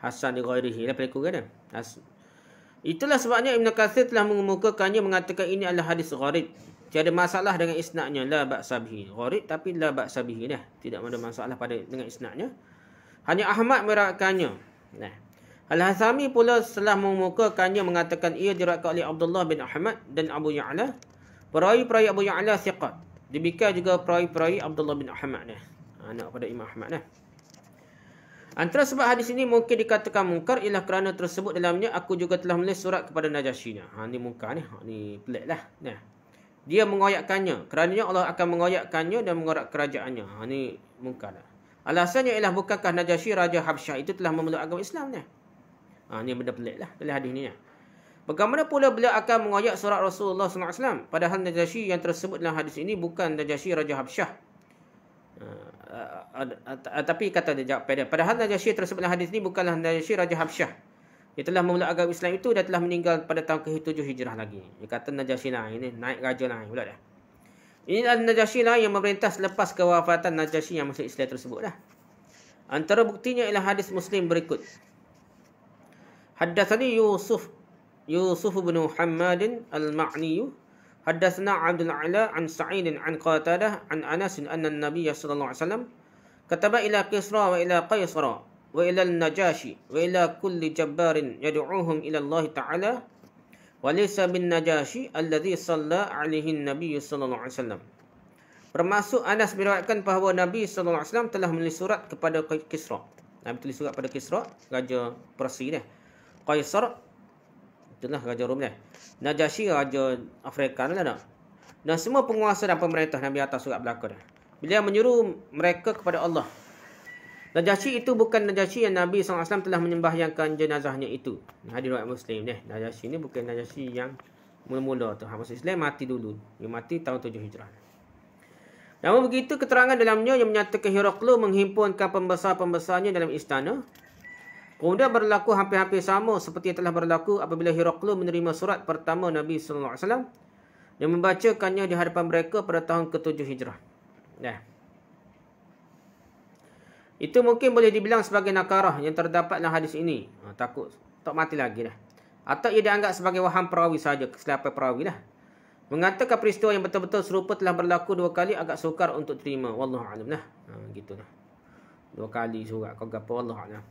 hasan di ghairihi pelikukan itulah sebabnya Ibn Katsir telah mengemukakannya, mengatakan ini adalah hadis gharib. Tiada masalah dengan isnadnya, la ba'sa bihi. Gharib tapi la ba'sa bihi tidak ada masalah dengan isnadnya. Hanya Ahmad meriwayatkannya. Al-Hassami pula setelah mengemukakannya mengatakan ia diriwayatkan oleh Abdullah bin Ahmad dan Abu Ya'la. Perawi-perawi Abu Ya'la thiqat. Demikian juga perawi-perawi Abdullah bin Ahmad anak pada Imam Ahmad Antara sebab hadis ini mungkin dikatakan mungkar ialah kerana tersebut dalamnya aku juga telah menulis surat kepada Najasyi. Ini mungkar ni peliklah. Dia mengoyakkannya. Kerananya Allah akan mengoyakkannya dan mengorak kerajaannya. Ini mungkar. Alasannya ialah bukankah Najasyi Raja Habsyah itu telah memeluk agama Islam Ini benda pelik dalam hadis ni Bagaimana pula beliau akan mengoyak surat Rasulullah SAW, padahal Najasyi yang tersebut dalam hadis ini bukan Najasyi Raja Habsyah. Tapi kata dia jawab padahal Najasyi tersebut dalam hadis ini bukanlah Najasyi Raja Habsyah. Dia telah memeluk agama Islam itu dan telah meninggal pada tahun ke-7 Hijrah lagi. Dia kata Najasyi lain ni, naik raja lain pula Ini adalah Najasyi lain yang memerintah selepas kewafatan Najasyi yang masuk Islam tersebut Antara buktinya ialah hadis Muslim berikut. Haddatsani Yusuf bin Muhammad al-Ma'ni haddatsana Abdul A'la an Sa'id an Qatadah an Anas anna an-nabiy sallallahu alaihi wasallam kataba ila Kisra wa ila Qaisara wa ila al-Najashi wa ila kulli jabbarin yad'uuhum ila Allah Ta'ala wa laysa bin Najashi alladhi salla alaihi an-nabiy sallallahu alaihi wasallam. Termasuk Anas meriwayatkan bahawa Nabi sallallahu alaihi wasallam telah menulis surat kepada Kisra. Nabi tulis surat pada Kisra, raja Persia Qaisar itulah raja Rom Najasyi raja Afrika dan semua penguasa dan pemerintah Nabi atas surat belaka Beliau menyuruh mereka kepada Allah. Najasyi itu bukan Najasyi yang Nabi SAW telah menyembahyangkan jenazahnya itu. Hadis riwayat Muslim Najasyi ini bukan Najasyi yang mula-mula tu. Masuk Islam mati dulu. Dia mati tahun 7 Hijrah. Namun begitu keterangan dalamnya yang menyatakan Heraklius menghimpunkan pembesar-pembesarnya dalam istana. Kemudian berlaku hampir-hampir sama seperti yang telah berlaku apabila Heraklius menerima surat pertama Nabi SAW yang membacakannya di hadapan mereka pada tahun ke-7 Hijrah. Itu mungkin boleh dibilang sebagai nakarah yang terdapat dalam hadis ini. Takut tak mati lagi Atau ia dianggap sebagai waham perawi saja, kesilapan perawi Mengatakan peristiwa yang betul-betul serupa telah berlaku 2 kali agak sukar untuk terima. Wallahu a'lam gitu 2 kali surat kau gapo wallahu a'lam.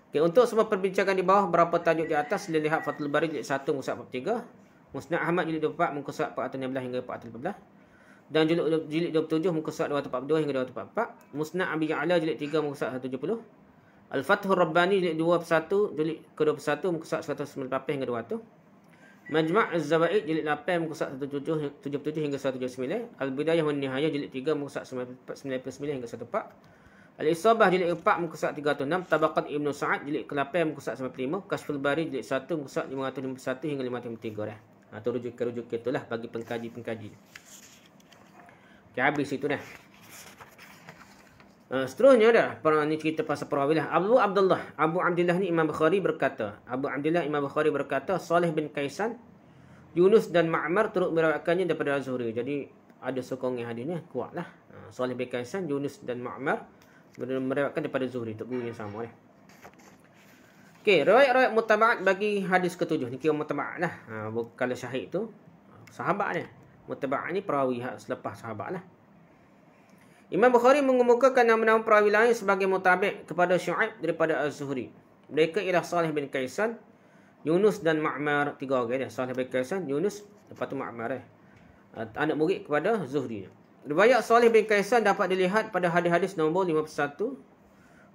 Okay, untuk semua perbincangan di bawah berapa tajuk di atas sila lihat Fathul Bari jilid 1 muka surat 43, Musnad Ahmad jilid 24 muka surat 416 hingga 414 dan jilid 27 muka surat 242 hingga 244, Musnad Abi Ya'la jilid 3 muka surat 170, Al-Fathur Rabbani jilid 21 jilid ke-21 muka surat 198 hingga 200, Majma' Az-Zawaid jilid 8 muka surat 177 hingga 179, Al-Bidayah wan Nihayah jilid 3 muka surat 99 hingga 14, Al-Isabah jilid 4 muka surat 306, Tabaqat Ibnu Sa'ad jilid ke-8 muka surat 95, Kashful Bari jilid 1 muka surat 551 hingga 553 Itu rujukan itulah bagi pengkaji-pengkaji. Okay, habis itu dah. Seterusnya dah, ni cerita pasal perawi lah. Abu Abdullah ni Imam Bukhari berkata. Imam Bukhari berkata, Salih bin Kaisan, Yunus dan Ma'mar turut meriwayatkannya daripada Az-Zuhri. Jadi ada sokongan hadis ni, kuatlah. Salih bin Kaisan, Yunus dan Ma'mar meriwayatkan daripada Zuhri, guru yang sama lah. Okey, riwayat mutaba'at bagi hadis ketujuh. Ni kira mutaba'at lah. Kalau syahid tu sahabat ni. Mutaba'at ni perawi selepas sahabat lah. Imam Bukhari mengemukakan nama-nama perawi lain sebagai mutabi' kepada Syu'aib daripada Az-Zuhri. Mereka ialah Salih bin Kaisan, Yunus dan Ma'mar. Tiga orang dia. Salih bin Kaisan, Yunus, lepas tu Ma'mar. Anak murid kepada Zuhri. Riwayat Salih bin Kaisan dapat dilihat pada hadis-hadis nombor 51,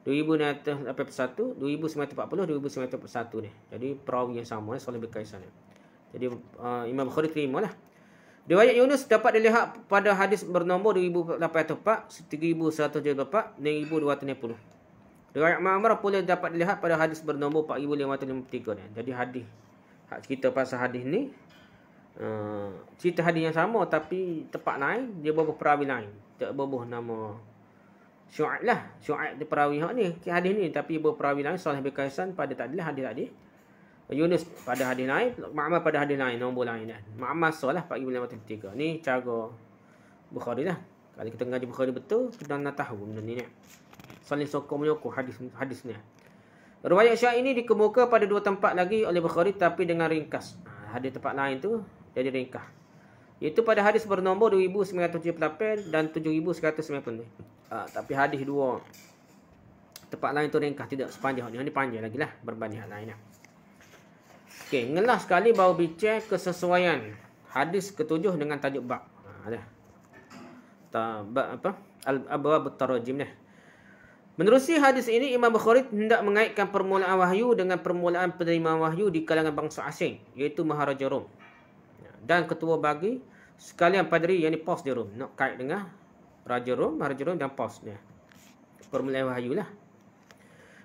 2981, 2940, 2941 ni. Jadi perawi yang sama Salih bin Kaisan ni. Jadi Imam Bukhari terimalah. Riwayat Yunus dapat dilihat pada hadis bernombor 2804, 3174, 1260. Riwayat Ma'mar pula dapat dilihat pada hadis bernombor 4553 ni. Jadi hadis kita pasal hadis ni cerita hadis yang sama tapi tempat lain, dia berbuh perawi lain. Tak berbuh nama Syu'aib lah. Syu'aib dia perawi ni hadis ni, tapi berbuh perawi lain. Salih bin Kaisan pada takdilah hadis tadi. Yunus pada hadis lain, Ma'mar pada hadis lain, nombor lain dah. Ma'mar salah 4553. Ni cara Bukhari lah. Kalau kita ngaji Bukhari betul, kita nak tahu benda ni. Saling sokong menyokong hadis ni. Riwayat Syah ini dikemuka pada dua tempat lagi oleh Bukhari tapi dengan ringkas. Hadis tempat lain tu jadi ringkas. Iaitu pada hadis bernombor 2978 dan 7190. Tapi hadis dua tempat lain tu ringkas, tidak sepanjang ni. Ini panjang lagi lah berbanding hal lain lah. Okey, ngelah sekali baru bincang kesesuaian hadis ketujuh dengan tajuk bab. Bab apa? Al-abwab at-tarajim ni. Menerusi hadis ini, Imam Bukhari hendak mengaitkan permulaan wahyu dengan permulaan penerimaan wahyu di kalangan bangsa asing, iaitu Maharaja Rom. Dan ketua bagi sekalian padri, yang ni pos di Rom. Nak kait dengan Raja Rom, Maharaja Rom dan pos dia. Permulaan wahyu lah.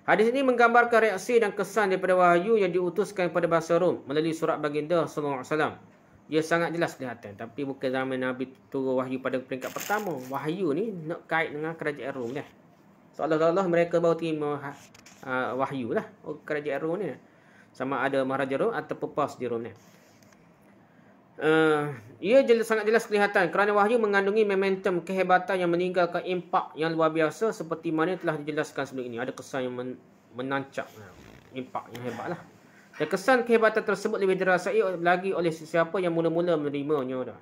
Hadis ini menggambarkan reaksi dan kesan daripada wahyu yang diutuskan kepada bangsa Rom melalui surat baginda sallallahu alaihi wasallam. Ia sangat jelas kelihatan, tapi bukan zaman Nabi turun wahyu pada peringkat pertama. Wahyu ni nak kait dengan kerajaan Rom dah. Seolah-olah mereka baru terima wahyu lah. Kerajaan Rom ni. Sama ada Maharaja Rom atau pepas di Rom ni. Ia sangat jelas kelihatan kerana wahyu mengandungi momentum kehebatan yang meninggalkan impak yang luar biasa seperti mana telah dijelaskan sebelum ini. Ada kesan yang menancap, impak yang hebat lah. Dan kesan kehebatan tersebut lebih dirasai lagi oleh sesiapa yang mula-mula menerimanya.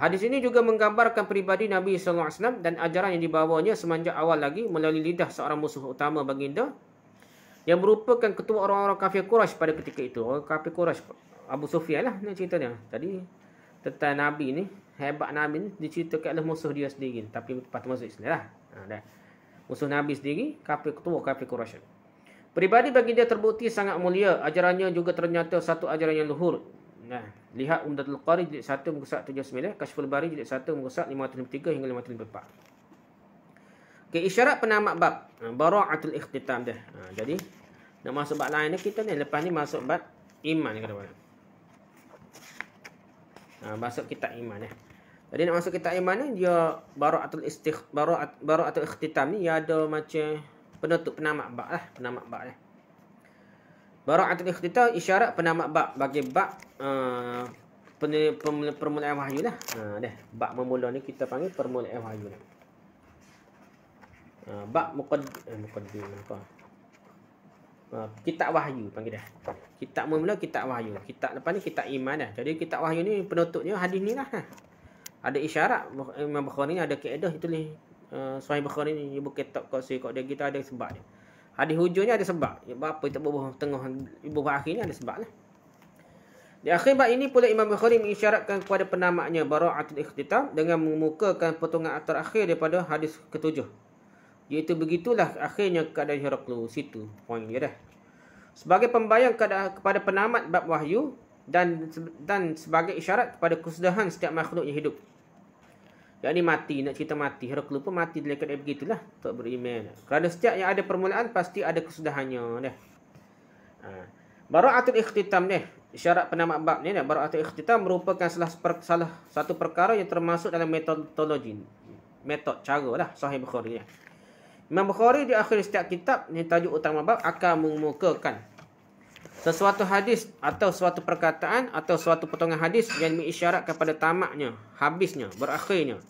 Hadis ini juga menggambarkan peribadi Nabi SAW dan ajaran yang dibawanya semenjak awal lagi melalui lidah seorang musuh utama baginda yang merupakan ketua orang-orang kafir Quraisy pada ketika itu. Orang kafir Quraisy, Abu Sufyan lah ni ceritanya. Tadi tentang Nabi ni, hebat Nabi ni diceritakan oleh musuh dia sendiri, tapi patut masuk Islam lah. Musuh Nabi sendiri, ketua kafir Quraisy. Peribadi bagi dia terbukti sangat mulia. Ajarannya juga ternyata satu ajaran yang luhur. Lihat Umdatul Qari jilid 1 muka surat 79, Kashful Bari jilid 1 muka surat 553 hingga 554. Okay, isyarat penamat bab Bara'atul Ikhtitam dah. Jadi nak masuk bab lain ni kita ni, lepas ni masuk bab iman ni kata-kata. Masuk kitab iman ni. Jadi nak masuk kitab iman ni, dia Bara'atul Ikhtitam ni dia ada macam penutup penamat bab lah, penamat bab ni. Bara'atul Ikhtitam isyarat penamat bab bagi bab permulaan wahyu lah. Bab memula ni kita panggil permulaan wahyu ni. Bab muqaddim apa? Kitab wahyu panggil dah. Kitab memula kitab wahyu. Kitab lepas ni kitab iman dah. Jadi kitab wahyu ni penutupnya hadis ni lah. Ada isyarat. Imam Bukhari ni ada kaedah itu ni. Sahih Bukhari ni bukan kitab qasi kok dia kita ada sebab dia. Hadis hujungnya ada sebab. Apa kita bubuh tengah bubuh akhir ni ada sebab lah. Di akhir bab ini pula Imam Bukhari mengisyaratkan kepada penamatnya Bara'atul Ikhtitam dengan mengemukakan potongan terakhir daripada hadis ketujuh. Iaitu begitulah akhirnya keadaan Heraklius. Situ poin dia dah. Sebagai pembayang kepada penamat bab wahyu dan sebagai isyarat kepada kesudahan setiap makhluk yang hidup. Yang ni mati, nak cerita mati. Heraklius pun mati dalam keadaan begitulah. Tak beriman. Kerana setiap yang ada permulaan pasti ada kesudahannya dah. Bara'atul Ikhtitam ni Isyarat penamat bab ni bara'atul ikhtitam merupakan salah satu perkara yang termasuk dalam metodologi. Metod cara lah Sahih Bukhari ya. Imam Bukhari di akhir setiap kitab ni tajuk utama bab akan mengemukakan sesuatu hadis atau suatu perkataan atau suatu potongan hadis yang mengisyarat kepada tamatnya, habisnya, berakhirnya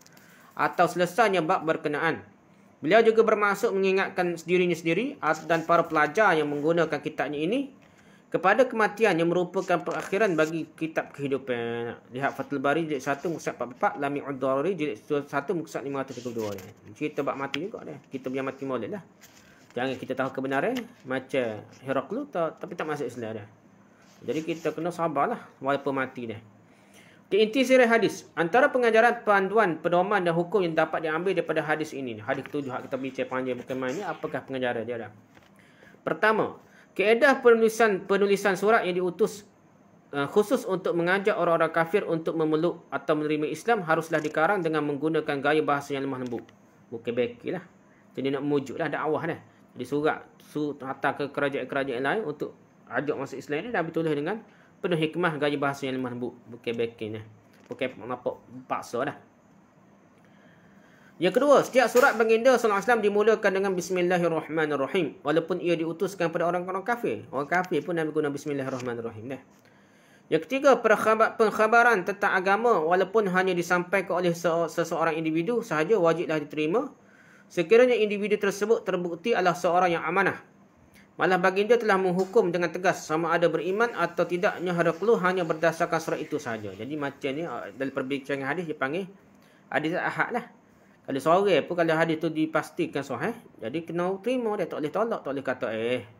atau selesainya bab berkenaan. Beliau juga bermaksud mengingatkan dirinya sendiri dan para pelajar yang menggunakan kitabnya ini kepada kematian yang merupakan perakhiran bagi kitab kehidupan. Lihat Fathul Bari jilid 1 muka surat 44, Lami'ud Darari jilid 1 muka surat 532. Cerita bab mati juga dah. Kita punya mati maulid lah. Jangan kita tahu kebenaran macam Heraklu tapi tak masuk Islam dah. Jadi kita kena sabarlah walaupun mati dah. Inti sirah hadis. Antara pengajaran, panduan, pedoman dan hukum yang dapat diambil daripada hadis ini. Hadis ketujuh kita bincang panjang bukan main ni. Apakah pengajaran dia dah? Pertama, kaedah penulisan surat yang diutus khusus untuk mengajak orang-orang kafir untuk memeluk atau menerima Islam haruslah dikarang dengan menggunakan gaya bahasa yang lemah lembut. Bukan beki lah. Jadi nak memujuk lah dakwah dah. Jadi surat hantar ke kerajaan-kerajaan lain untuk ajak masuk Islam ni dah ditulis dengan penuh hikmah, gaya bahasa yang lemah lembut. Bukan beki ni. Bukan nampak paksa dah. Yang kedua, setiap surat baginda sallallahu alaihi wasallam dimulakan dengan Bismillahirrahmanirrahim. Walaupun ia diutuskan pada orang-orang kafir. Orang kafir pun Nabi guna Bismillahirrahmanirrahim dah. Yang ketiga, pengkhabaran tentang agama walaupun hanya disampaikan oleh seseorang individu sahaja wajiblah diterima. Sekiranya individu tersebut terbukti adalah seorang yang amanah. Malah baginda telah menghukum dengan tegas sama ada beriman atau tidaknya Heraklu hanya berdasarkan surat itu sahaja. Jadi macam ni dalam perbincangan hadis dipanggil hadis ahad lah. Kalau sore pun kalau hadis tu dipastikan sahih, jadi kena terima dia, tak boleh tolak, tak boleh kata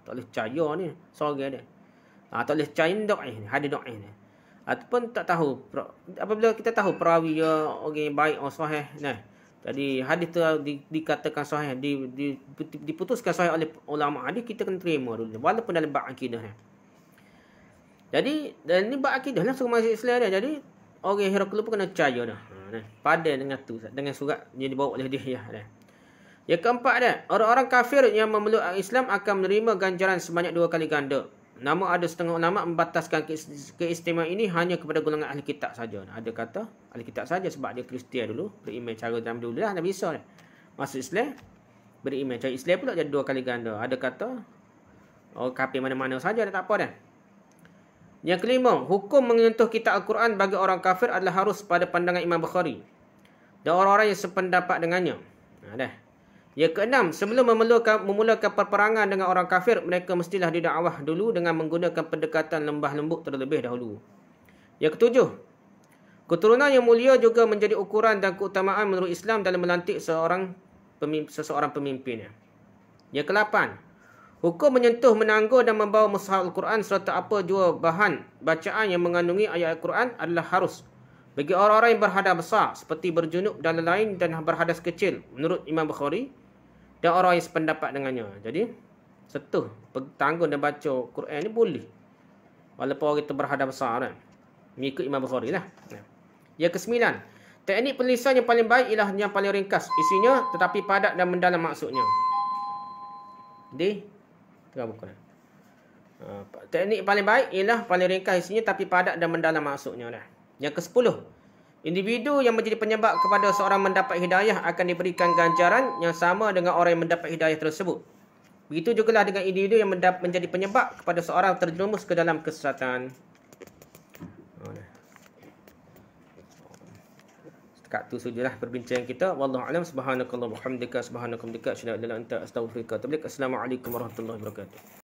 tak boleh percaya ni sore dia. Tak boleh percaya hadis dhaif ni. Ataupun tak tahu apabila kita tahu perawi orang baik orang sahih nah. Jadi hadis tu dikatakan sahih, diputuskan sahih oleh ulama hadis, kita kena terima dulu walaupun dalam bab akidah ni. Jadi dan ni bab akidah lah suruh masuk Islam dia. Jadi orang Heraklu pun kena percaya dah. Padan dengan tu dengan surat yang dibawa oleh dia dah. Yang keempat dah, orang-orang kafir yang memeluk Islam akan menerima ganjaran sebanyak 2 kali ganda. Namun ada setengah ulama membataskan keistimewaan ini hanya kepada golongan ahli kitab saja. Ada kata ahli kitab saja sebab dia Kristian dulu, beriman cara zaman dulu lah, dah bisa dah. Masuk Islam, beriman cara Islam pula jadi 2 kali ganda. Ada kata orang kafir mana-mana saja dah, tak apa dah. Yang kelima, hukum menyentuh kitab Al-Quran bagi orang kafir adalah harus pada pandangan Imam Bukhari dan orang-orang yang sependapat dengannya. Dah. Yang keenam, sebelum memulakan perperangan dengan orang kafir, mereka mestilah didakwah dulu dengan menggunakan pendekatan lembah lembut terlebih dahulu. Yang ketujuh, keturunan yang mulia juga menjadi ukuran dan keutamaan menurut Islam dalam melantik seseorang pemimpinnya. Yang kelapan, hukum menyentuh, menanggur dan membawa mushaf Al-Quran serta apa jua bahan bacaan yang mengandungi ayat Al-Quran adalah harus bagi orang-orang yang berhadas besar seperti berjunub dan lain dan berhadas kecil menurut Imam Bukhari dan orang yang sependapat dengannya. Jadi setuh tanggung dan baca Quran ni boleh walaupun orang itu berhadas besar kan. Mengikut Imam Bukhari lah. Yang kesembilan, teknik penulisan yang paling baik ialah yang paling ringkas isinya tetapi padat dan mendalam maksudnya. Jadi bukan. Teknik paling baik ialah paling ringkas isinya tapi padat dan mendalam maksudnya dah. Yang ke-10, individu yang menjadi penyebab kepada seorang mendapat hidayah akan diberikan ganjaran yang sama dengan orang yang mendapat hidayah tersebut. Begitu jugalah dengan individu yang menjadi penyebab kepada seorang terjerumus ke dalam kesesatan. Setakat tu sajalah perbincangan kita. Wallahu a'lam. Subhanakallahumma wa bihamdika, subhanakallahumma wa bihamdika, asyhadu an la ilaha illa anta, astaghfiruka wa atubu ilaik. Assalamualaikum warahmatullahi wabarakatuh.